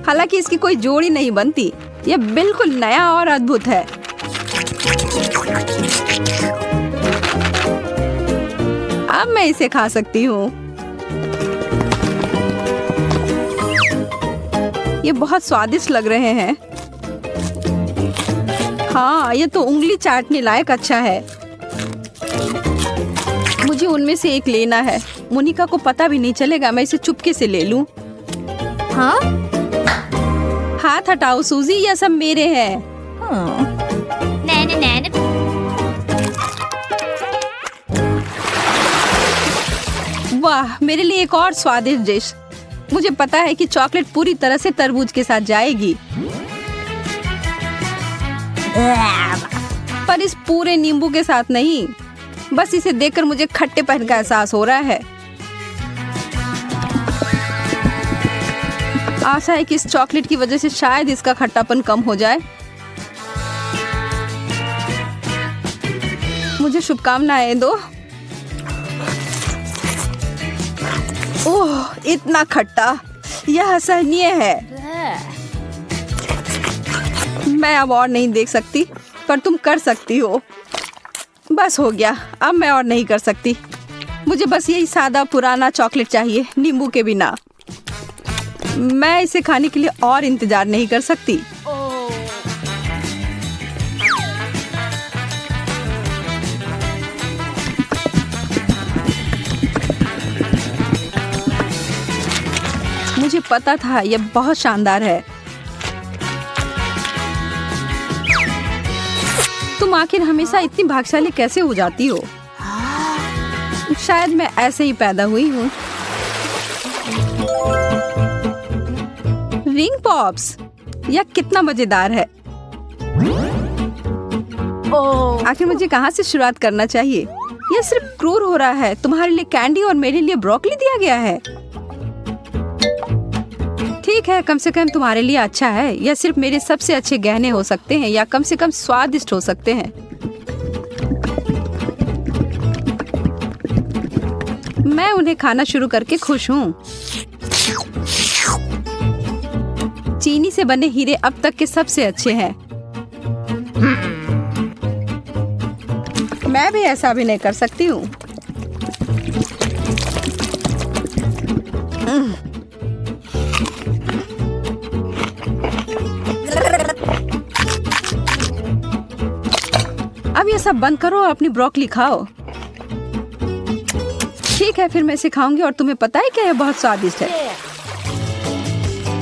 हालांकि इसकी कोई जोड़ी नहीं बनती। यह बिल्कुल नया और अद्भुत है। अब मैं इसे खा सकती हूँ। ये बहुत स्वादिष्ट लग रहे हैं। हाँ, ये तो उंगली चाटने लायक अच्छा है। मुझे उनमें से एक लेना है। मोनिका को पता भी नहीं चलेगा। मैं इसे चुपके से ले लूं। हाँ? हाथ हटाओ सूजी, यह सब मेरे हैं। Nana, nana. वाह, मेरे लिए एक और स्वादिष्ट डिश। मुझे पता है कि चॉकलेट पूरी तरह से तरबूज के साथ जाएगी, पर इस पूरे नींबू के साथ नहीं। बस इसे देखकर मुझे खट्टेपन का एहसास हो रहा है। आशा है कि इस चॉकलेट की वजह से शायद इसका खट्टापन कम हो जाए। मुझे शुभकामनाएं दो। ओह, इतना खट्टा, यह असहनीय है। मैं अब और नहीं देख सकती, पर तुम कर सकती हो। बस हो गया, अब मैं और नहीं कर सकती। मुझे बस यही सादा पुराना चॉकलेट चाहिए, नींबू के बिना। मैं इसे खाने के लिए और इंतजार नहीं कर सकती। मुझे पता था यह बहुत शानदार है। तुम आखिर हमेशा इतनी भाग्यशाली कैसे हो जाती हो? शायद मैं ऐसे ही पैदा हुई हूँ। रिंग पॉप्स, यह कितना मजेदार है। आखिर मुझे कहाँ से शुरुआत करना चाहिए? यह सिर्फ क्रूर हो रहा है। तुम्हारे लिए कैंडी और मेरे लिए ब्रोकली दिया गया है। ठीक है, कम से कम तुम्हारे लिए अच्छा है। यह सिर्फ मेरे सबसे अच्छे गहने हो सकते हैं, या कम से कम स्वादिष्ट हो सकते हैं। मैं उन्हें खाना शुरू करके खुश हूँ। चीनी से बने हीरे अब तक के सबसे अच्छे हैं। मैं भी ऐसा भी नहीं कर सकती हूँ। अब ये सब बंद करो और अपनी ब्रोकली खाओ। ठीक है, फिर मैं इसे खाऊंगी और तुम्हें पता है क्या, यह बहुत स्वादिष्ट है।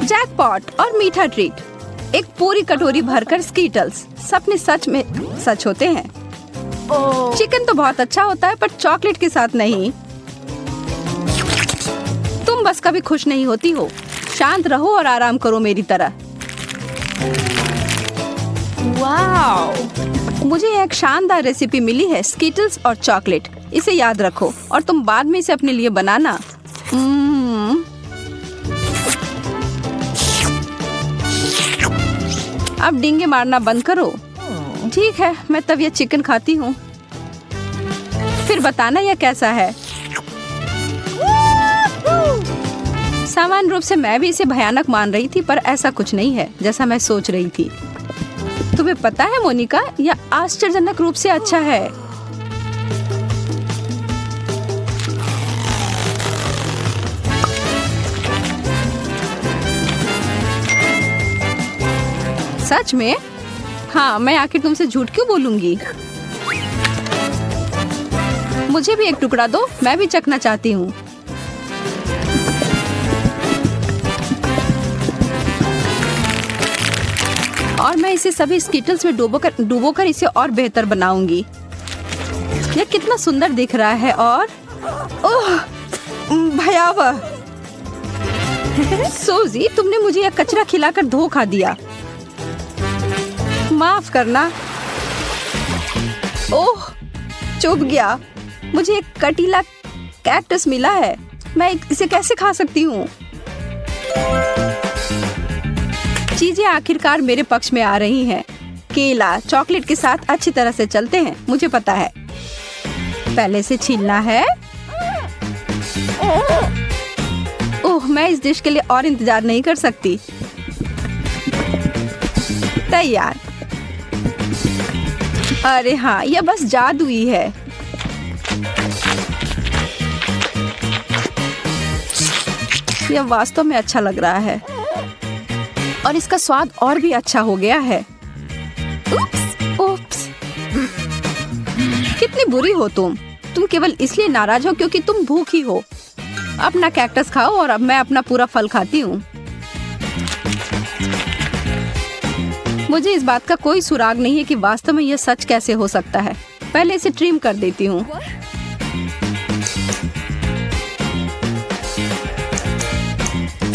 जैकपॉट और मीठा ट्रीट। एक पूरी कटोरी भरकर स्कीटल्स। सपने सच में सच होते हैं। चिकन तो बहुत अच्छा होता है, पर चॉकलेट के साथ नहीं। तुम बस कभी खुश नहीं होती हो। शांत रहो और आराम करो मेरी तरह। वाओ! मुझे एक शानदार रेसिपी मिली है, स्कीटल्स और चॉकलेट। इसे याद रखो और तुम बाद में इसे अपने लिए बनाना। अब डींगे मारना बंद करो। ठीक है, मैं तब यह चिकन खाती हूँ। फिर बताना यह कैसा है। सामान्य रूप से मैं भी इसे भयानक मान रही थी, पर ऐसा कुछ नहीं है जैसा मैं सोच रही थी। तुम्हें पता है मोनिका, यह आश्चर्यजनक रूप से अच्छा है। सच में? हाँ, मैं आखिर तुमसे झूठ क्यों बोलूंगी? मुझे भी एक टुकड़ा दो, मैं भी चखना चाहती हूँ। और मैं इसे सभी स्कीटल्स में डुबोकर इसे और बेहतर बनाऊंगी। यह कितना सुंदर दिख रहा है और ओह, भयावह। सोजी, तुमने मुझे यह कचरा खिलाकर धोखा दिया। माफ करना। ओह, चुभ गया। मुझे एक कटीला कैक्टस मिला है। मैं इसे कैसे खा सकती हूँ? चीजें आखिरकार मेरे पक्ष में आ रही हैं। केला चॉकलेट के साथ अच्छी तरह से चलते हैं, मुझे पता है। पहले से छीलना है। ओह, मैं इस डिश के लिए और इंतजार नहीं कर सकती। तैयार। अरे हाँ, यह बस जादुई है। यह वास्तव में अच्छा लग रहा है और इसका स्वाद और भी अच्छा हो गया है। उप्स। कितनी बुरी हो तुम। तुम केवल इसलिए नाराज हो क्योंकि तुम भूखी हो। अपना कैक्टस खाओ और अब मैं अपना पूरा फल खाती हूँ। मुझे इस बात का कोई सुराग नहीं है कि वास्तव में यह सच कैसे हो सकता है। पहले इसे ट्रिम कर देती हूँ।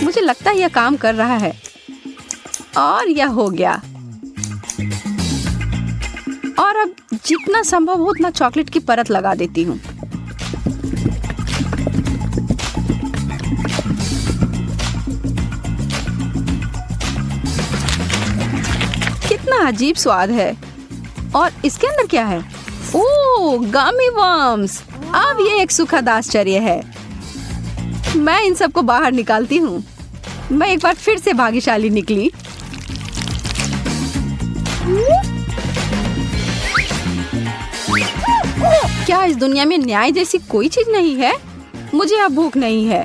मुझे लगता है यह काम कर रहा है और यह हो गया। और अब जितना संभव हो उतना चॉकलेट की परत लगा देती हूँ। कितना अजीब स्वाद है। और इसके अंदर क्या है? ओह, गमी वर्म्स। अब ये एक सुखद आश्चर्य है। मैं इन सबको बाहर निकालती हूँ। मैं एक बार फिर से भाग्यशाली निकली। क्या इस दुनिया में न्याय जैसी कोई चीज नहीं है? मुझे अब भूख नहीं है।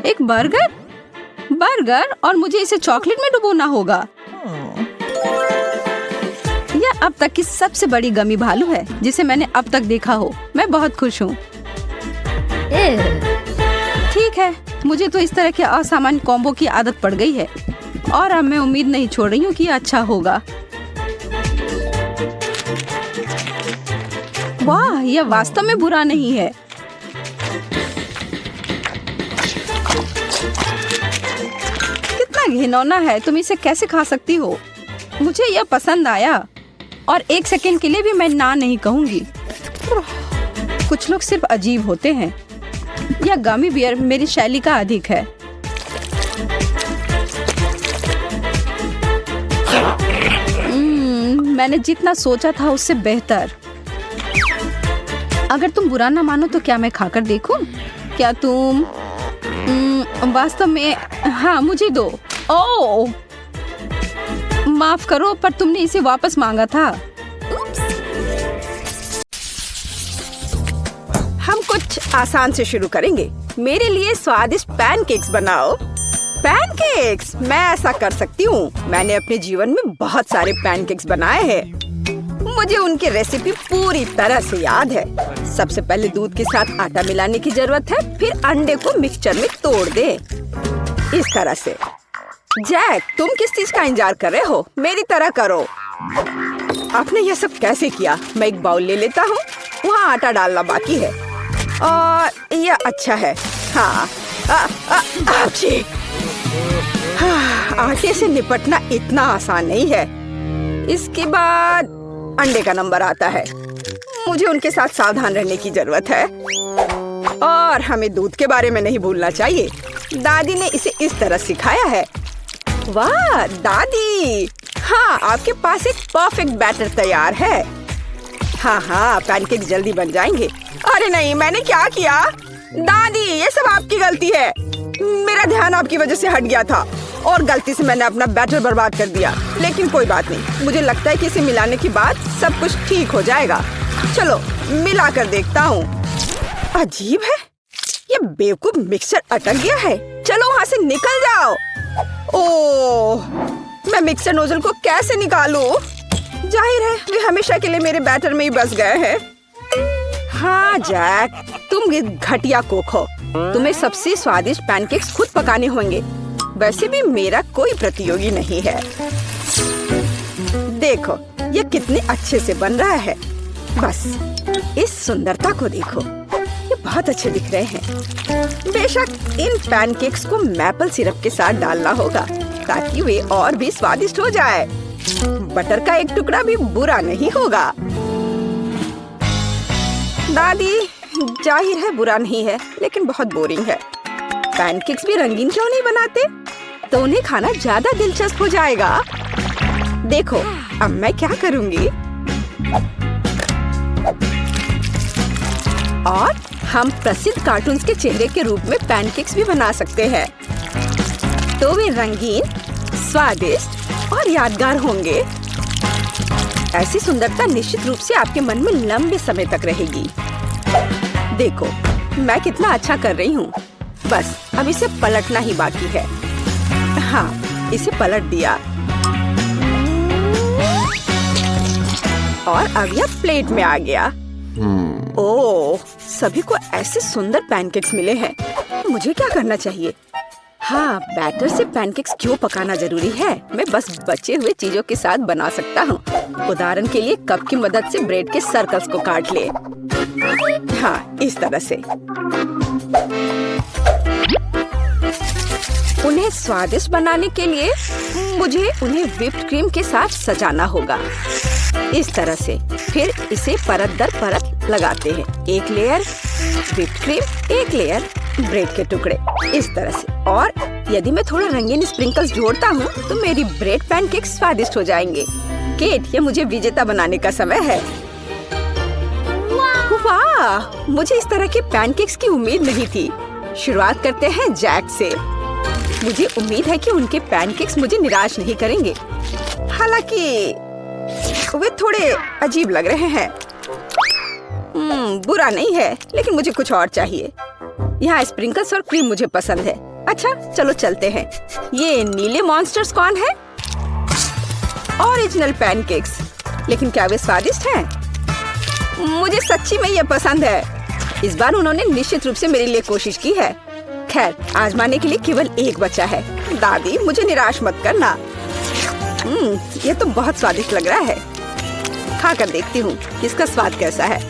एक बर्गर और मुझे इसे चॉकलेट में डुबोना होगा। यह अब तक की सबसे बड़ी गमी भालू है जिसे मैंने अब तक देखा हो। मैं बहुत खुश हूँ। ठीक है, मुझे तो इस तरह के असामान्य कॉम्बो की आदत पड़ गई है और अब मैं उम्मीद नहीं छोड़ रही हूँ कि यह अच्छा होगा। वाह, यह वास्तव में बुरा नहीं है। कितना घिनौना है, तुम इसे कैसे खा सकती हो? मुझे यह पसंद आया और एक सेकंड के लिए भी मैं ना नहीं कहूंगी। कुछ लोग सिर्फ अजीब होते हैं। यह गमी बियर मेरी शैली का अधिक है। मैंने जितना सोचा था उससे बेहतर। अगर तुम बुरा ना मानो तो क्या मैं खाकर देखूं? क्या तुम वास्तव में? हाँ, मुझे दो। ओह, माफ करो, पर तुमने इसे वापस मांगा था। हम कुछ आसान से शुरू करेंगे। मेरे लिए स्वादिष्ट पैनकेक्स बनाओ। पैनकेक्स? मैं ऐसा कर सकती हूँ। मैंने अपने जीवन में बहुत सारे पैनकेक्स बनाए हैं। मुझे उनकी रेसिपी पूरी तरह से याद है। सबसे पहले दूध के साथ आटा मिलाने की जरूरत है, फिर अंडे को मिक्सचर में तोड़ दे, इस तरह से। जैक, तुम किस चीज का इंतजार कर रहे हो? मेरी तरह करो। आपने यह सब कैसे किया? मैं एक बाउल ले लेता हूँ। वहाँ आटा डालना बाकी है और यह अच्छा है। हाँ, आटे से निपटना इतना आसान नहीं है। इसके बाद अंडे का नंबर आता है। मुझे उनके साथ सावधान रहने की जरूरत है और हमें दूध के बारे में नहीं भूलना चाहिए। दादी ने इसे इस तरह सिखाया है। वाह दादी! हाँ, आपके पास एक परफेक्ट बैटर तैयार है। हाँ, पैनकेक जल्दी बन जाएंगे। अरे नहीं, मैंने क्या किया? दादी, ये सब आपकी गलती है। मेरा ध्यान आपकी वजह से हट गया था और गलती से मैंने अपना बैटर बर्बाद कर दिया। लेकिन कोई बात नहीं, मुझे लगता है कि इसे मिलाने के बाद सब कुछ ठीक हो जाएगा। चलो मिला कर देखता हूँ। अजीब है, ये बेवकूफ मिक्सर अटक गया है। चलो वहाँ से निकल जाओ। ओह, मैं मिक्सर नोजल को कैसे निकालूं? जाहिर है वे हमेशा के लिए मेरे बैटर में ही बस गए हैं। हाँ जैक, तुम घटिया कुक हो। तुम्हें सबसे स्वादिष्ट पैनकेक्स खुद पकाने होंगे। वैसे भी मेरा कोई प्रतियोगी नहीं है। देखो ये कितने अच्छे से बन रहा है। बस इस सुंदरता को देखो, ये बहुत अच्छे दिख रहे हैं। बेशक इन पैनकेक्स को मैपल सिरप के साथ डालना होगा ताकि वे और भी स्वादिष्ट हो जाए। बटर का एक टुकड़ा भी बुरा नहीं होगा। दादी, जाहिर है बुरा नहीं है, लेकिन बहुत बोरिंग है। पैनकेक्स भी रंगीन क्यों नहीं बनाते? तो उन्हें खाना ज्यादा दिलचस्प हो जाएगा। देखो अब मैं क्या करूंगी। और हम प्रसिद्ध कार्टून्स के चेहरे के रूप में पैनकेक्स भी बना सकते हैं। तो वे रंगीन, स्वादिष्ट और यादगार होंगे। ऐसी सुंदरता निश्चित रूप से आपके मन में लंबे समय तक रहेगी। देखो मैं कितना अच्छा कर रही हूँ। बस अब इसे पलटना ही बाकी है। हाँ, इसे पलट दिया और अब यह प्लेट में आ गया। ओह, सभी को ऐसे सुंदर पैनकेक्स मिले हैं। मुझे क्या करना चाहिए? हाँ, बैटर से पैनकेक्स क्यों पकाना जरूरी है? मैं बस बचे हुए चीजों के साथ बना सकता हूँ। उदाहरण के लिए कप की मदद से ब्रेड के सर्कल्स को काट ले। हाँ, इस तरह से। उन्हें स्वादिष्ट बनाने के लिए मुझे उन्हें व्हिप्ड क्रीम के साथ सजाना होगा। इस तरह से फिर इसे परत दर परत लगाते हैं। एक लेयर व्हिप्ड क्रीम, एक लेयर ब्रेड के टुकड़े, इस तरह से। और यदि मैं थोड़ा रंगीन स्प्रिंकल्स जोड़ता हूँ तो मेरी ब्रेड पैनकेक स्वादिष्ट हो जाएंगे। केट, ये मुझे विजेता बनाने का समय है। वाह, मुझे इस तरह के पैनकेक्स की उम्मीद नहीं थी। शुरुआत करते हैं जैक से। मुझे उम्मीद है कि उनके पैनकेक्स मुझे निराश नहीं करेंगे। हालांकि वे थोड़े अजीब लग रहे हैं। बुरा नहीं है, लेकिन मुझे कुछ और चाहिए। यहाँ स्प्रिंकल्स और क्रीम मुझे पसंद है। अच्छा, चलो चलते हैं। ये नीले मॉन्स्टर्स कौन है? Original pancakes. लेकिन क्या वे स्वादिष्ट हैं? मुझे सच्ची में ये पसंद है। इस बार उन्होंने निश्चित रूप से मेरे लिए कोशिश की है। खैर, आजमाने के लिए केवल एक बचा है। दादी, मुझे निराश मत करना। ये तो बहुत स्वादिष्ट लग रहा है। खाकर देखती हूँ इसका स्वाद कैसा है।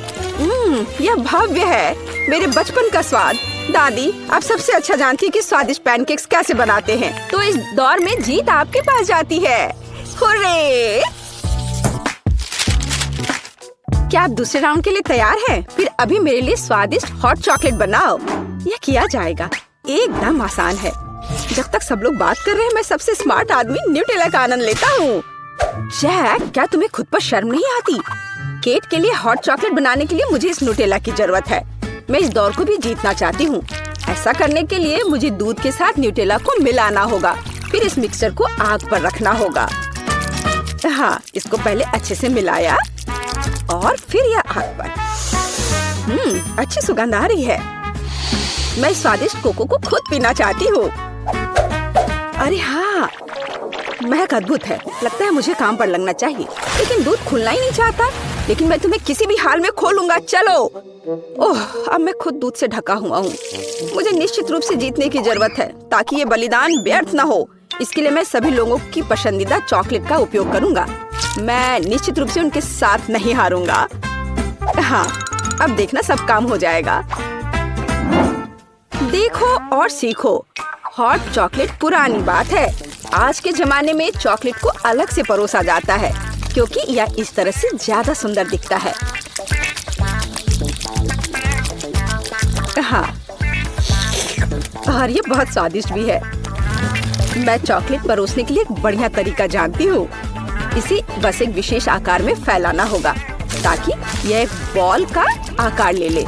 यह भव्य है, मेरे बचपन का स्वाद। दादी, आप सबसे अच्छा जानती है कि स्वादिष्ट पैनकेक्स कैसे बनाते हैं। तो इस दौर में जीत आपके पास जाती है। हुर्रे! क्या आप दूसरे राउंड के लिए तैयार हैं? फिर अभी मेरे लिए स्वादिष्ट हॉट चॉकलेट बनाओ। यह किया जाएगा, एकदम आसान है। जब तक सब लोग बात कर रहे हैं, मैं सबसे स्मार्ट आदमी न्यूटेला का आनंद लेता हूँ। जैक, क्या तुम्हें खुद पर शर्म नहीं आती? केट के लिए हॉट चॉकलेट बनाने के लिए मुझे इस न्यूटेला की जरूरत है। मैं इस दौर को भी जीतना चाहती हूँ। ऐसा करने के लिए मुझे दूध के साथ न्यूटेला को मिलाना होगा। फिर इस मिक्सचर को आग पर रखना होगा। हाँ, इसको पहले अच्छे से मिलाया और फिर यह आग पर। अच्छी सुगंध आ रही है। मैं स्वादिष्ट कोको को खुद पीना चाहती हूँ। अरे हाँ, महक अद्भुत है। लगता है मुझे काम पर लगना चाहिए, लेकिन दूध खुलना ही नहीं चाहता। लेकिन मैं तुम्हें किसी भी हाल में खोलूंगा। चलो। ओह, अब मैं खुद दूध से ढका हुआ हूँ। मुझे निश्चित रूप से जीतने की जरूरत है, ताकि ये बलिदान व्यर्थ न हो। इसके लिए मैं सभी लोगों की पसंदीदा चॉकलेट का उपयोग करूंगा। मैं निश्चित रूप से उनके साथ नहीं हारूंगा। हाँ, अब देखना सब काम हो जाएगा। देखो और सीखो। हॉट चॉकलेट पुरानी बात है। आज के जमाने में चॉकलेट को अलग से परोसा जाता है, क्योंकि यह इस तरह से ज्यादा सुंदर दिखता है। हाँ, और ये बहुत स्वादिष्ट भी है। मैं चॉकलेट परोसने के लिए एक बढ़िया तरीका जानती हूँ। इसे बस एक विशेष आकार में फैलाना होगा, ताकि यह एक बॉल का आकार ले ले।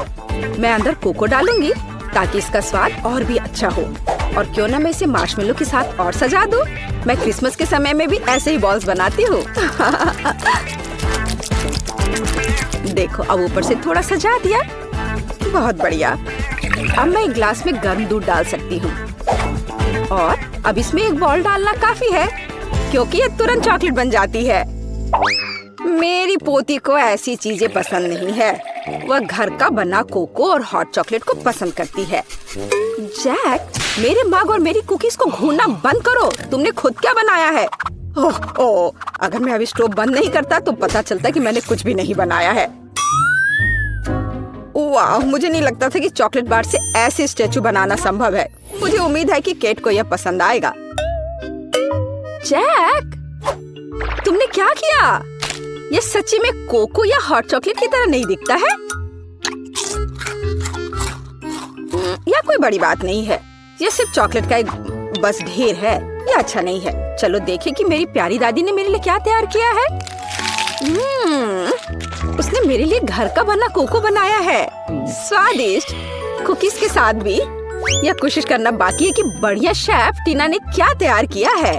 मैं अंदर कोको डालूंगी, ताकि इसका स्वाद और भी अच्छा हो। और क्यों ना मैं इसे मार्शमेलो के साथ और सजा दूं? मैं क्रिसमस के समय में भी ऐसे ही बॉल्स बनाती हूँ। देखो, अब ऊपर से थोड़ा सजा दिया। बहुत बढ़िया। अब मैं एक ग्लास में गर्म दूध डाल सकती हूँ। और अब इसमें एक बॉल डालना काफी है, क्योंकि ये तुरंत चॉकलेट बन जाती है। मेरी पोती को ऐसी चीजें पसंद नहीं है। वह घर का बना कोको और हॉट चॉकलेट को पसंद करती है। जैक, मेरे मग और मेरी कुकीज को घूरना बंद करो। तुमने खुद क्या बनाया है? ओह, अगर मैं अभी स्टोव बंद नहीं करता तो पता चलता कि मैंने कुछ भी नहीं बनाया है। वाह, मुझे नहीं लगता था कि चॉकलेट बार से ऐसे स्टैचू बनाना संभव है। मुझे उम्मीद है कि केट को यह पसंद आएगा। जैक, तुमने क्या किया? यह सच्ची में कोको या हॉट चॉकलेट की तरह नहीं दिखता है। यह कोई बड़ी बात नहीं है। यह सिर्फ चॉकलेट का एक बस ढेर है। यह अच्छा नहीं है। चलो देखें कि मेरी प्यारी दादी ने मेरे लिए क्या तैयार किया है। उसने मेरे लिए घर का बना कोको बनाया है, स्वादिष्ट कुकीज के साथ भी। यह कोशिश करना बाकी है कि बढ़िया शेफ टीना ने क्या तैयार किया है।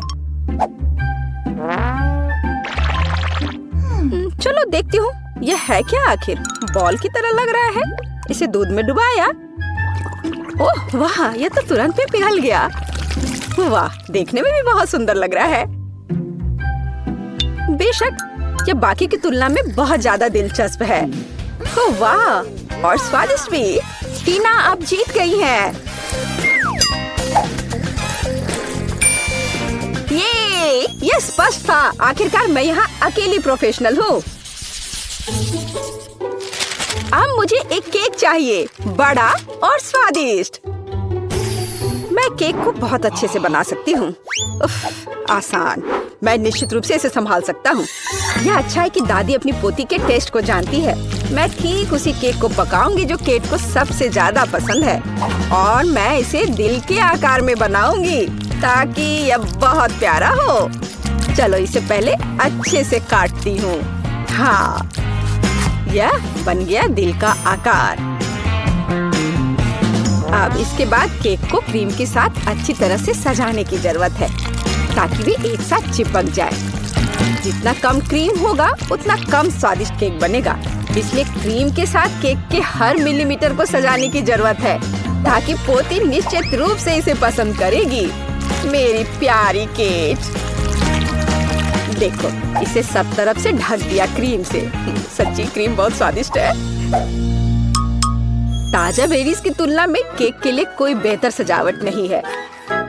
चलो देखती हूँ, यह है क्या आखिर। बॉल की तरह लग रहा है। इसे दूध में डुबाया। ओह वाह, यह तो तुरंत ही पिघल गया। वाह, देखने में भी बहुत सुंदर लग रहा है। बेशक यह बाकी की तुलना में बहुत ज्यादा दिलचस्प है। ओह वाह, और स्वादिष्ट भी। टीना अब जीत गई है। ये स्पष्ट था। आखिरकार मैं यहाँ अकेली प्रोफेशनल हूँ। अब मुझे एक केक चाहिए, बड़ा और स्वादिष्ट। मैं केक को बहुत अच्छे से बना सकती हूँ। आसान, मैं निश्चित रूप से इसे संभाल सकता हूँ। यह अच्छा है कि दादी अपनी पोती के टेस्ट को जानती है। मैं ठीक उसी केक को पकाऊंगी जो केट को सबसे ज्यादा पसंद है, और मैं इसे दिल के आकार में बनाऊंगी ताकि यह बहुत प्यारा हो। चलो इसे पहले अच्छे से काटती हूँ। हाँ, यह बन गया दिल का आकार। अब इसके बाद केक को क्रीम के साथ अच्छी तरह से सजाने की जरूरत है ताकि वे एक साथ चिपक जाए। जितना कम क्रीम होगा उतना कम स्वादिष्ट केक बनेगा, इसलिए क्रीम के साथ केक के हर मिलीमीटर को सजाने की जरूरत है ताकि पोती निश्चित रूप से इसे पसंद करेगी। मेरी प्यारी केट, देखो इसे सब तरफ से ढक दिया क्रीम से। सच्ची क्रीम बहुत स्वादिष्ट है। ताजा बेरीज की तुलना में केक के लिए कोई बेहतर सजावट नहीं है।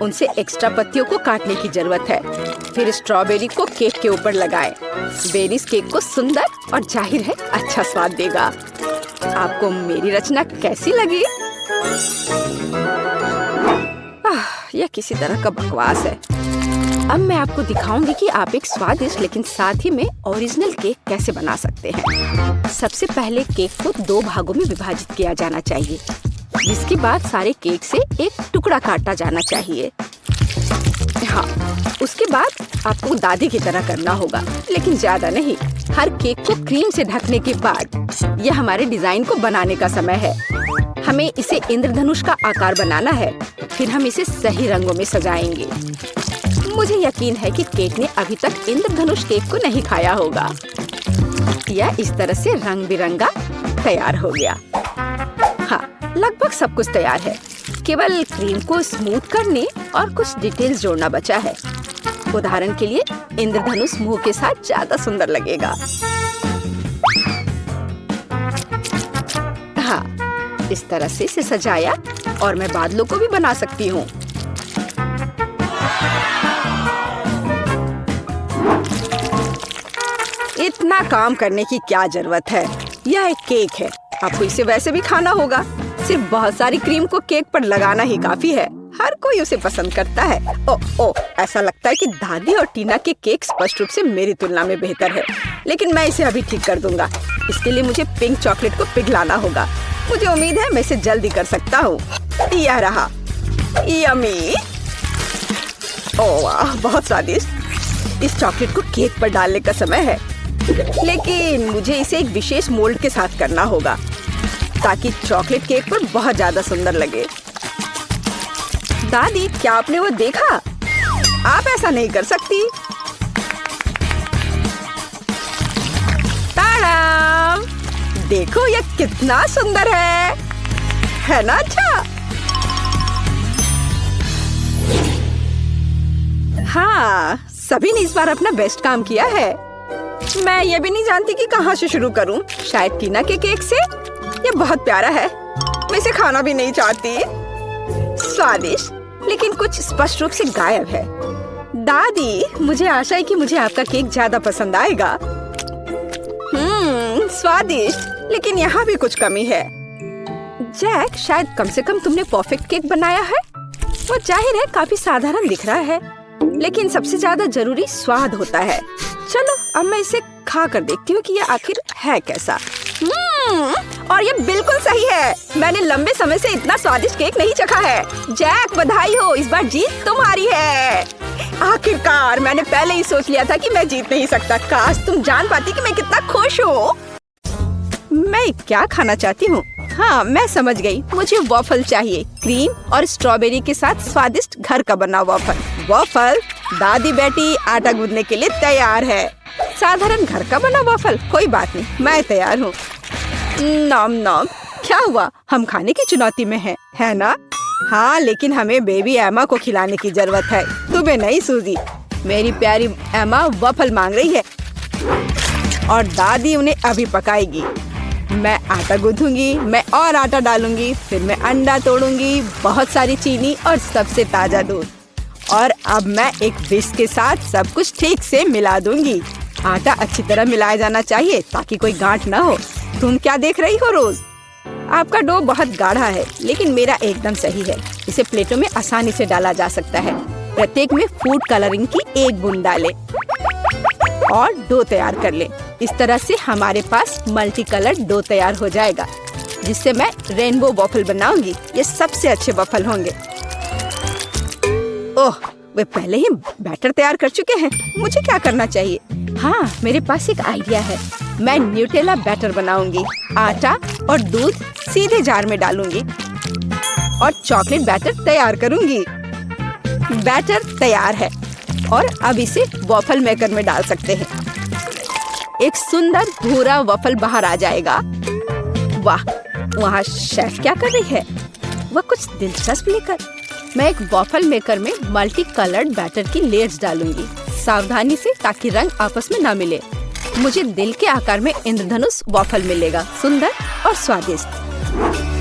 उनसे एक्स्ट्रा पत्तियों को काटने की जरूरत है। फिर स्ट्रॉबेरी को केक के ऊपर लगाएं। बेरीज केक को सुंदर और जाहिर है अच्छा स्वाद देगा। आपको मेरी रचना कैसी लगी? यह किसी तरह का बकवास है। अब मैं आपको दिखाऊंगी कि आप एक स्वादिष्ट लेकिन साथ ही में ओरिजिनल केक कैसे बना सकते हैं। सबसे पहले केक को 2 भागों में विभाजित किया जाना चाहिए, जिसके बाद सारे केक से एक टुकड़ा काटा जाना चाहिए। हाँ, उसके बाद आपको दादी की तरह करना होगा, लेकिन ज्यादा नहीं। हर केक को क्रीम से ढकने के बाद यह हमारे डिजाइन को बनाने का समय है। हमें इसे इंद्रधनुष का आकार बनाना है। फिर हम इसे सही रंगों में सजाएंगे। मुझे यकीन है कि केक ने अभी तक इंद्रधनुष केक को नहीं खाया होगा। यह इस तरह से रंग बिरंगा तैयार हो गया। हाँ, लगभग सब कुछ तैयार है। केवल क्रीम को स्मूथ करने और कुछ डिटेल्स जोड़ना बचा है। उदाहरण के लिए इंद्रधनुष मुंह के साथ ज्यादा सुंदर लगेगा। हाँ, इस तरह से इसे सजाया और मैं बादलों को भी बना सकती हूँ। इतना काम करने की क्या जरूरत है? यह एक केक है, आपको इसे वैसे भी खाना होगा। सिर्फ बहुत सारी क्रीम को केक पर लगाना ही काफी है। हर कोई उसे पसंद करता है। ओ, ऐसा लगता है कि दादी और टीना के केक स्पष्ट रूप से मेरी तुलना में बेहतर है, लेकिन मैं इसे अभी ठीक कर दूंगा। इसके लिए मुझे पिंक चॉकलेट को पिघलाना होगा। मुझे उम्मीद है मैं इसे जल्दी कर सकता हूँ। यह रहा, यम्मी। ओह वाह, बहुत स्वादिष्ट। इस चॉकलेट को केक पर डालने का समय है, लेकिन मुझे इसे एक विशेष मोल्ड के साथ करना होगा ताकि चॉकलेट केक पर बहुत ज्यादा सुंदर लगे। दादी, क्या आपने वो देखा? आप ऐसा नहीं कर सकती। ताड़ाम! देखो यह कितना सुंदर है ना? अच्छा, हाँ, सभी ने इस बार अपना बेस्ट काम किया है। मैं ये भी नहीं जानती कि कहाँ से शुरू करूँ। शायद टीना के केक से। ये बहुत प्यारा है, मैं इसे खाना भी नहीं चाहती। स्वादिष्ट लेकिन कुछ स्पष्ट रूप से गायब है। दादी, मुझे आशा है कि मुझे आपका केक ज्यादा पसंद आएगा। स्वादिष्ट, लेकिन यहाँ भी कुछ कमी है। जैक, शायद कम से कम तुमने परफेक्ट केक बनाया है। वो जाहिर है काफी साधारण दिख रहा है, लेकिन सबसे ज्यादा जरूरी स्वाद होता है। चलो अब मैं इसे खा कर देखती हूँ कि ये आखिर है कैसा। और ये बिल्कुल सही है। मैंने लंबे समय से इतना स्वादिष्ट केक नहीं चखा है। जैक, बधाई हो, इस बार जीत तुम्हारी है। आखिरकार, मैंने पहले ही सोच लिया था कि मैं जीत नहीं सकता। काश तुम जान पाती कि मैं कितना खुश हूँ। मैं क्या खाना चाहती हूँ? हाँ, मैं समझ गई। मुझे वॉफल चाहिए, क्रीम और स्ट्रॉबेरी के साथ स्वादिष्ट घर का बना वॉफल। वॉफल, दादी बेटी आटा गूंदने के लिए तैयार है। साधारण घर का बना वॉफल, कोई बात नहीं, मैं तैयार हूँ। नॉम नॉम, क्या हुआ? हम खाने की चुनौती में हैं, है ना? हाँ, लेकिन हमें बेबी एमा को खिलाने की जरूरत है, तुम्हें नहीं सूजी। मेरी प्यारी एमा वॉफल मांग रही है और दादी उन्हें अभी पकाएगी। मैं आटा गूंथूंगी, मैं और आटा डालूंगी, फिर मैं अंडा तोड़ूंगी, बहुत सारी चीनी और सबसे ताजा दूध। और अब मैं एक विस्क के साथ सब कुछ ठीक से मिला दूंगी। आटा अच्छी तरह मिलाया जाना चाहिए ताकि कोई गांठ ना हो। तुम क्या देख रही हो रोज? आपका डो बहुत गाढ़ा है, लेकिन मेरा एकदम सही है। इसे प्लेटों में आसानी से डाला जा सकता है। प्रत्येक में फूड कलरिंग की 1 बूंद डालें और डो तैयार कर लें। इस तरह से हमारे पास मल्टी कलर डो तैयार हो जाएगा, जिससे मैं रेनबो वॉफल बनाऊंगी। ये सबसे अच्छे वॉफल होंगे। ओह, वे पहले ही बैटर तैयार कर चुके हैं। मुझे क्या करना चाहिए? हाँ, मेरे पास एक आइडिया है। मैं न्यूटेला बैटर बनाऊंगी। आटा और दूध सीधे जार में डालूंगी और चॉकलेट बैटर तैयार करूंगी। बैटर तैयार है और अब इसे वॉफल मेकर में डाल सकते हैं। एक सुंदर भूरा वॉफल बाहर आ जाएगा। वाह, वहाँ शेफ क्या कर रही है? वह कुछ दिलचस्प लेकर। मैं एक वॉफल मेकर में मल्टी कलर्ड बैटर की लेयर्स डालूंगी, सावधानी से, ताकि रंग आपस में ना मिले। मुझे दिल के आकार में इंद्रधनुष वॉफल मिलेगा, सुंदर और स्वादिष्ट।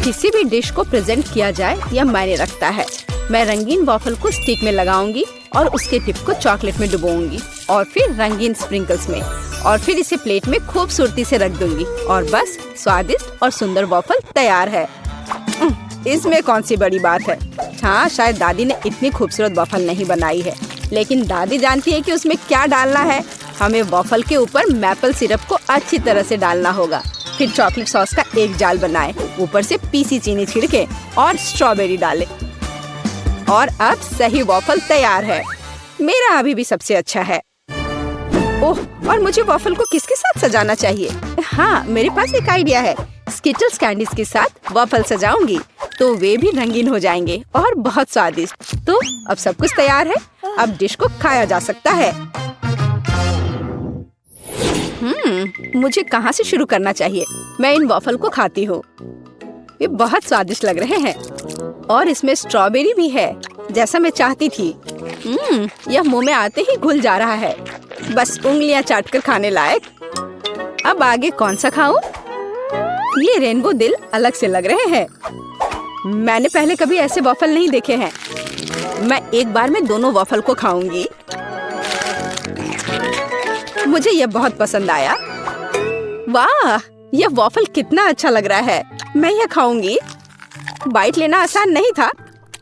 किसी भी डिश को प्रेजेंट किया जाए यह मायने रखता है। मैं रंगीन वॉफल को स्टिक में लगाऊंगी और उसके टिप को चॉकलेट में डुबोऊंगी और फिर रंगीन स्प्रिंकल्स में, और फिर इसे प्लेट में खूबसूरती से रख दूंगी और बस स्वादिष्ट और सुंदर वॉफल तैयार है। इसमें कौन सी बड़ी बात है? हाँ, शायद दादी ने इतनी खूबसूरत वॉफल नहीं बनाई है, लेकिन दादी जानती है कि उसमें क्या डालना है। हमें वॉफल के ऊपर मैपल सिरप को अच्छी तरह से डालना होगा। फिर चॉकलेट सॉस का एक जाल बनाएं, ऊपर से पीसी चीनी छिड़के और स्ट्रॉबेरी डालें। और अब सही वॉफल तैयार है। मेरा अभी भी सबसे अच्छा है। ओह, और मुझे वॉफल को किसके साथ सजाना चाहिए? हाँ, मेरे पास एक आइडिया है। स्किटल्स कैंडीज के साथ वॉफल सजाऊंगी तो वे भी रंगीन हो जाएंगे और बहुत स्वादिष्ट। तो अब सब कुछ तैयार है। अब डिश को खाया जा सकता है। मुझे कहाँ से शुरू करना चाहिए? मैं इन वॉफल को खाती हूँ। ये बहुत स्वादिष्ट लग रहे हैं और इसमें स्ट्रॉबेरी भी है, जैसा मैं चाहती थी। यह मुंह में आते ही घुल जा रहा है, बस उंगलियां चाटकर खाने लायक। अब आगे कौन सा खाऊं? ये रेनबो दिल अलग से लग रहे हैं। मैंने पहले कभी ऐसे वॉफल नहीं देखे हैं। मैं एक बार में दोनों वॉफल को खाऊंगी। मुझे यह बहुत पसंद आया। वाह, यह वॉफल कितना अच्छा लग रहा है। मैं यह खाऊंगी। बाइट लेना आसान नहीं था,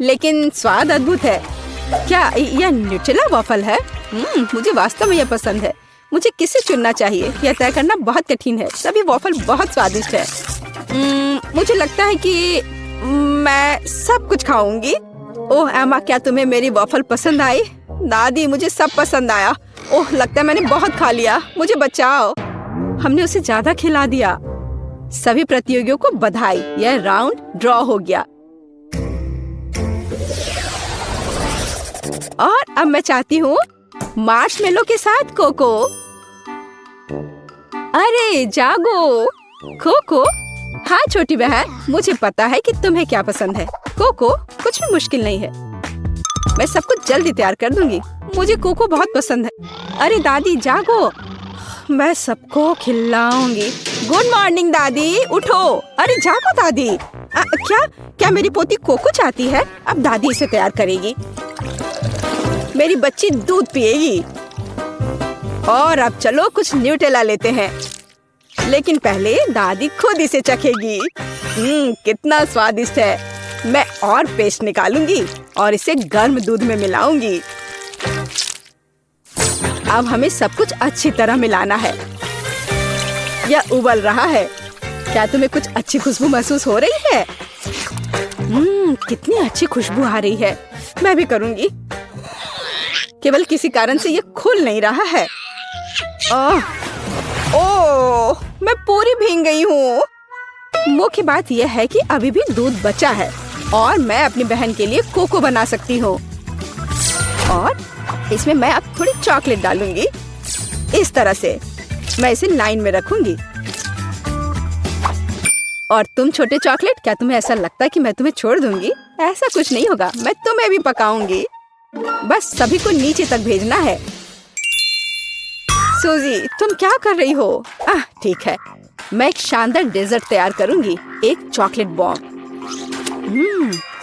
लेकिन स्वाद अद्भुत है। क्या यह न्यूटेला वॉफल है? मुझे वास्तव में यह पसंद है। मुझे किसे चुनना चाहिए, यह तय करना बहुत कठिन है। सभी वॉफल बहुत स्वादिष्ट है। मुझे लगता है कि मैं सब कुछ खाऊंगी। ओह एमा, क्या तुम्हें मेरी वॉफल पसंद आई? दादी, मुझे सब पसंद आया। ओह, लगता है मैंने बहुत खा लिया। मुझे बचाओ। हमने उसे ज्यादा खिला दिया। सभी प्रतियोगियों को बधाई। यह राउंड ड्रॉ हो गया। और अब मैं चाहती हूँ मार्शमेलो के साथ कोको। अरे जागो कोको। हाँ छोटी बहन, मुझे पता है कि तुम्हें क्या पसंद है। कोको कुछ भी मुश्किल नहीं है। मैं सब कुछ जल्दी तैयार कर दूंगी। मुझे कोको बहुत पसंद है। अरे दादी जागो, मैं सबको खिलाऊंगी। गुड मॉर्निंग दादी, उठो। अरे जागो दादी। क्या मेरी पोती कोको चाहती है? अब दादी इसे तैयार करेगी। मेरी बच्ची दूध पिएगी। और अब चलो कुछ न्यूटेला लेते हैं, लेकिन पहले दादी खुद इसे चखेगी। कितना स्वादिष्ट है। मैं और पेस्ट निकालूंगी और इसे गर्म दूध में मिलाऊंगी। अब हमें सब कुछ अच्छी तरह मिलाना है। यह उबल रहा है। क्या तुम्हें कुछ अच्छी खुशबू महसूस हो रही है? कितनी अच्छी खुशबू आ रही है। मैं भी करूंगी। केवल किसी कारण से यह खुल नहीं रहा है। ओह, मैं पूरी भीग गई हूँ। मुख्य बात यह है कि अभी भी दूध बचा है और मैं अपनी बहन के लिए कोको बना सकती हूँ। और इसमें मैं अब थोड़ी चॉकलेट डालूंगी। इस तरह से मैं इसे लाइन में रखूंगी। और तुम छोटे चॉकलेट, क्या तुम्हें ऐसा लगता है कि मैं तुम्हें छोड़ दूंगी? ऐसा कुछ नहीं होगा। मैं तुम्हें भी पकाऊंगी। बस सभी को नीचे तक भेजना है। सूजी, तुम क्या कर रही हो? ठीक है, मैं एक शानदार डेजर्ट तैयार करूंगी। एक चॉकलेट बॉम्ब।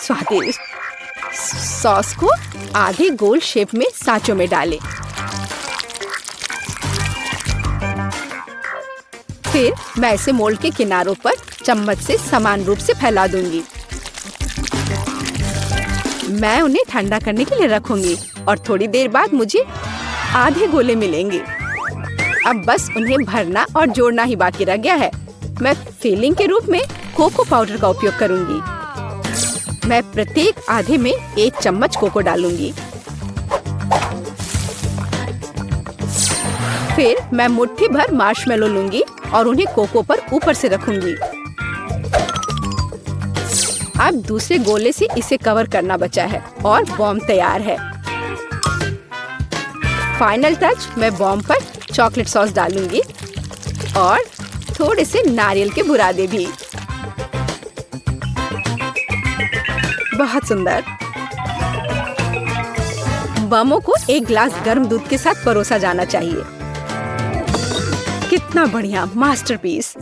स्वादिष्ट। सॉस को आधे गोल शेप में सांचों में डालें। फिर मैं इसे मोल्ड के किनारों पर चम्मच से समान रूप से फैला दूंगी। मैं उन्हें ठंडा करने के लिए रखूंगी और थोड़ी देर बाद मुझे आधे गोले मिलेंगे। अब बस उन्हें भरना और जोड़ना ही बाकी रह गया है। मैं फिलिंग के रूप में कोको पाउडर का उपयोग करूंगी। मैं प्रत्येक आधे में 1 चम्मच कोको डालूंगी। फिर मैं मुट्ठी भर मार्शमेलो लूंगी और उन्हें कोको पर ऊपर से रखूंगी। अब दूसरे गोले से इसे कवर करना बचा है और बॉम्ब तैयार है। फाइनल टच, मैं बॉम्ब पर चॉकलेट सॉस डालूंगी और थोड़े से नारियल के बुरादे भी। बहुत सुंदर। बमों को एक ग्लास गर्म दूध के साथ परोसा जाना चाहिए। कितना बढ़िया मास्टरपीस।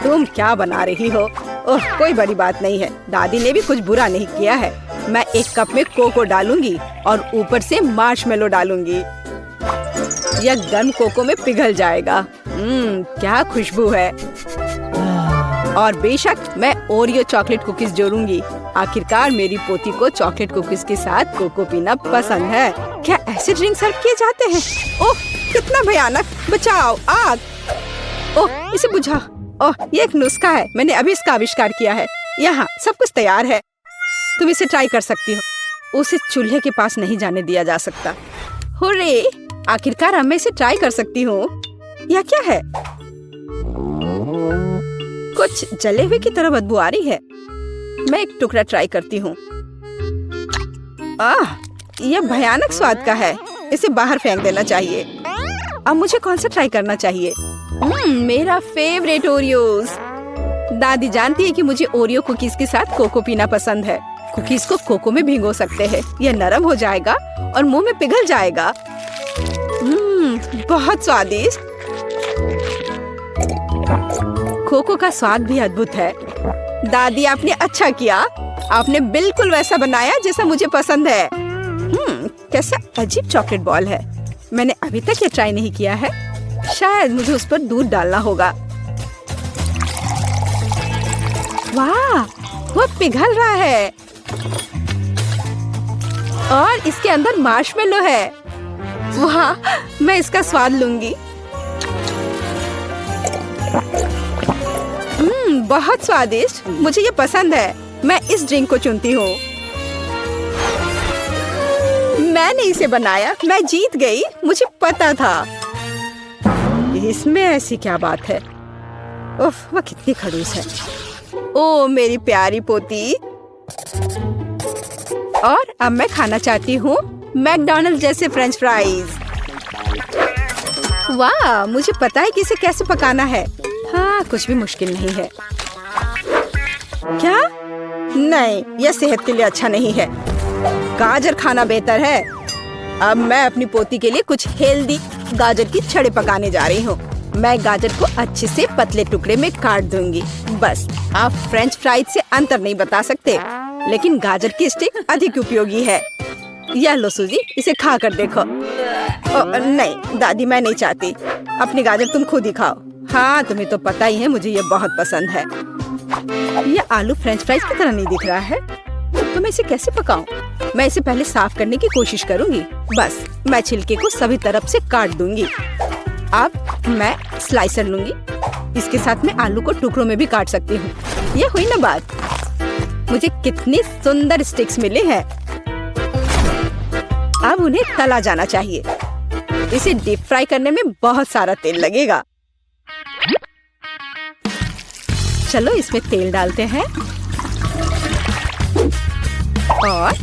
तुम क्या बना रही हो? ओह, कोई बड़ी बात नहीं है। दादी ने भी कुछ बुरा नहीं किया है। मैं 1 कप में कोको डालूंगी और ऊपर से मार्शमेलो डालूंगी। यह गर्म कोको में पिघल जाएगा। क्या खुशबू है। और बेशक मैं ओरियो चॉकलेट कुकीज जोड़ूंगी। आखिरकार मेरी पोती को चॉकलेट कुकीज के साथ कोको पीना पसंद है। क्या ऐसे ड्रिंक सर्व किए जाते हैं? ओह, कितना भयानक। बचाओ, आग। ओह, इसे बुझा। ओह, ये एक नुस्खा है। मैंने अभी इसका आविष्कार किया है। यहाँ सब कुछ तैयार है। तुम इसे ट्राई कर सकती हो। उसे चूल्हे के पास नहीं जाने दिया जा सकता। हुर्रे! आखिरकार अब मैं इसे ट्राई कर सकती हूँ। यह क्या है? कुछ जले हुए की तरह बदबू आ रही है। मैं एक टुकड़ा ट्राई करती हूँ। यह भयानक स्वाद का है। इसे बाहर फेंक देना चाहिए। अब मुझे कौन सा ट्राई करना चाहिए? मेरा फेवरेट ओरियोज। दादी जानती है कि मुझे ओरियो कुकीज के साथ कोको पीना पसंद है। कुकीज को कोको में भिगो सकते हैं। यह नरम हो जाएगा और मुंह में पिघल जाएगा। बहुत स्वादिष्ट। कोको का स्वाद भी अद्भुत है। दादी, आपने अच्छा किया। आपने बिल्कुल वैसा बनाया जैसा मुझे पसंद है। कैसा अजीब चॉकलेट बॉल है। मैंने अभी तक ये ट्राई नहीं किया है। शायद मुझे उस पर दूध डालना होगा। वाह, वह पिघल रहा है और इसके अंदर मार्शमेलो है। वाह, मैं इसका स्वाद लूंगी। बहुत स्वादिष्ट। मुझे ये पसंद है। मैं इस ड्रिंक को चुनती हूँ। मैंने इसे बनाया। मैं जीत गई। मुझे पता था। इसमें ऐसी क्या बात है? उफ, वह कितनी खड़ूस है। ओ मेरी प्यारी पोती। और अब मैं खाना चाहती हूँ मैकडॉनल्ड जैसे फ्रेंच फ्राइज। वाह, मुझे पता है कि इसे कैसे पकाना है। हाँ, कुछ भी मुश्किल नहीं है। क्या? नहीं, यह सेहत के लिए अच्छा नहीं है। गाजर खाना बेहतर है। अब मैं अपनी पोती के लिए कुछ हेल्दी गाजर की छड़े पकाने जा रही हूँ। मैं गाजर को अच्छे से पतले टुकड़े में काट दूंगी। बस, आप फ्रेंच फ्राइज से अंतर नहीं बता सकते, लेकिन गाजर की स्टिक अधिक उपयोगी है। यह लो सूजी, इसे खा कर देखो। नहीं दादी, मैं नहीं चाहती। अपनी गाजर तुम खुद ही खाओ। हाँ, तुम्हें तो पता ही है मुझे ये बहुत पसंद है। यह आलू फ्रेंच फ्राइज की तरह नहीं दिख रहा है, तो मैं इसे कैसे पकाऊं? मैं इसे पहले साफ करने की कोशिश करूंगी। बस, मैं छिलके को सभी तरफ से काट दूंगी। अब मैं स्लाइसर लूंगी। इसके साथ मैं आलू को टुकड़ों में भी काट सकती हूँ। यह हुई ना बात। मुझे कितनी सुंदर स्टिक्स मिले हैं। अब उन्हें तला जाना चाहिए। इसे डीप फ्राई करने में बहुत सारा तेल लगेगा। चलो इसमें तेल डालते हैं और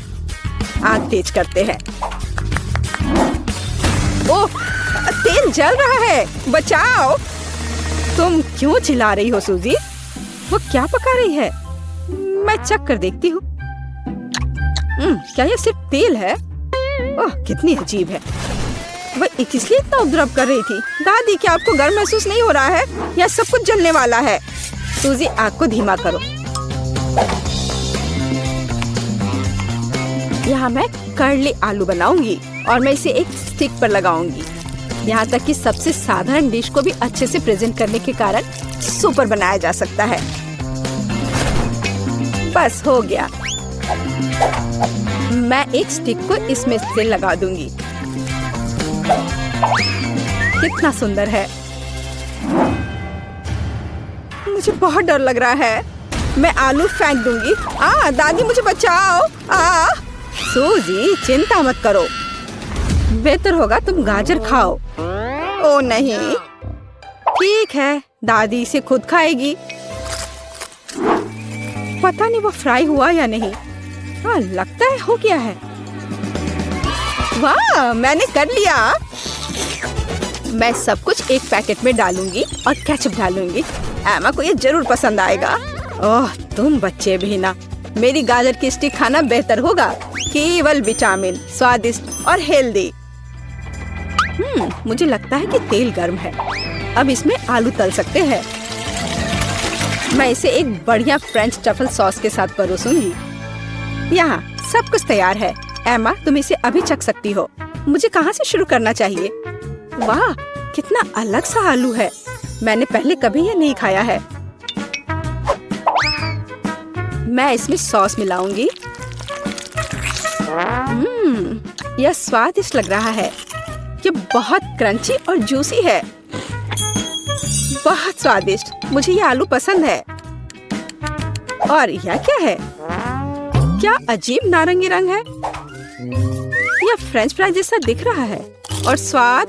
आग तेज करते हैं। ओह, तेल जल रहा है। बचाओ। तुम क्यों चिल्ला रही हो सूजी? वो क्या पका रही है? मैं चख कर देखती हूँ। क्या ये सिर्फ तेल है? ओह, कितनी अजीब है। वह इसलिए इतना उपद्रव कर रही थी। दादी, क्या आपको गर्म महसूस नहीं हो रहा है? यह सब कुछ जलने वाला है। सूजी, आग को धीमा करो। यहाँ मैं कर्ली आलू बनाऊंगी और मैं इसे एक स्टिक पर लगाऊंगी। यहाँ तक कि सबसे साधारण डिश को भी अच्छे से प्रेजेंट करने के कारण सुपर बनाया जा सकता है। बस हो गया। मैं एक स्टिक को इसमें से लगा दूंगी। कितना सुंदर है। मुझे बहुत डर लग रहा है। मैं आलू फेंक दूंगी। दादी मुझे बचाओ। सूजी चिंता मत करो, बेहतर होगा तुम गाजर खाओ। ओ नहीं, ठीक है, दादी इसे खुद खाएगी। पता नहीं वो फ्राई हुआ या नहीं। लगता है हो गया है। वाह, मैंने कर लिया। मैं सब कुछ एक पैकेट में डालूंगी और केचप डालूंगी। एमा को ये जरूर पसंद आएगा। ओह, तुम बच्चे भी ना। मेरी गाजर की स्टिक खाना बेहतर होगा। केवल विटामिन, स्वादिष्ट और हेल्दी। मुझे लगता है कि तेल गर्म है। अब इसमें आलू तल सकते हैं। मैं इसे एक बढ़िया फ्रेंच ट्रफल सॉस के साथ परोसूंगी। यहाँ सब कुछ तैयार है। एमा, तुम इसे अभी चख सकती हो। मुझे कहाँ से शुरू करना चाहिए? वाह, कितना अलग सा आलू है। मैंने पहले कभी ये नहीं खाया है। मैं इसमें सॉस मिलाऊंगी। यह स्वादिष्ट लग रहा है। ये बहुत क्रंची और जूसी है। बहुत स्वादिष्ट। मुझे ये आलू पसंद है। और यह क्या है? क्या अजीब नारंगी रंग है। यह फ्रेंच फ्राई जैसा दिख रहा है। और स्वाद,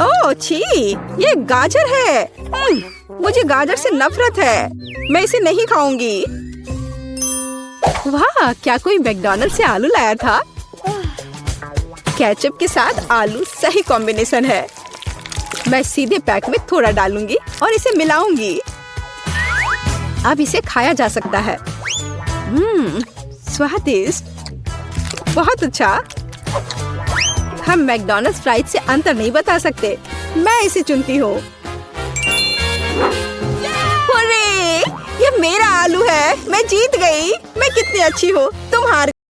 ओह छी, ये गाजर है। मुझे गाजर से नफरत है। मैं इसे नहीं खाऊंगी। वाह, क्या कोई मैकडॉनल्ड से आलू लाया था? केचप के साथ आलू सही कॉम्बिनेशन है। मैं सीधे पैक में थोड़ा डालूंगी और इसे मिलाऊंगी। अब इसे खाया जा सकता है। स्वादिष्ट, बहुत अच्छा। हम मैकडॉनल्ड्स फ्राइज से अंतर नहीं बता सकते। मैं इसे चुनती हूँ। ये मेरा आलू है। मैं जीत गई। मैं कितनी अच्छी हूँ। तुम हार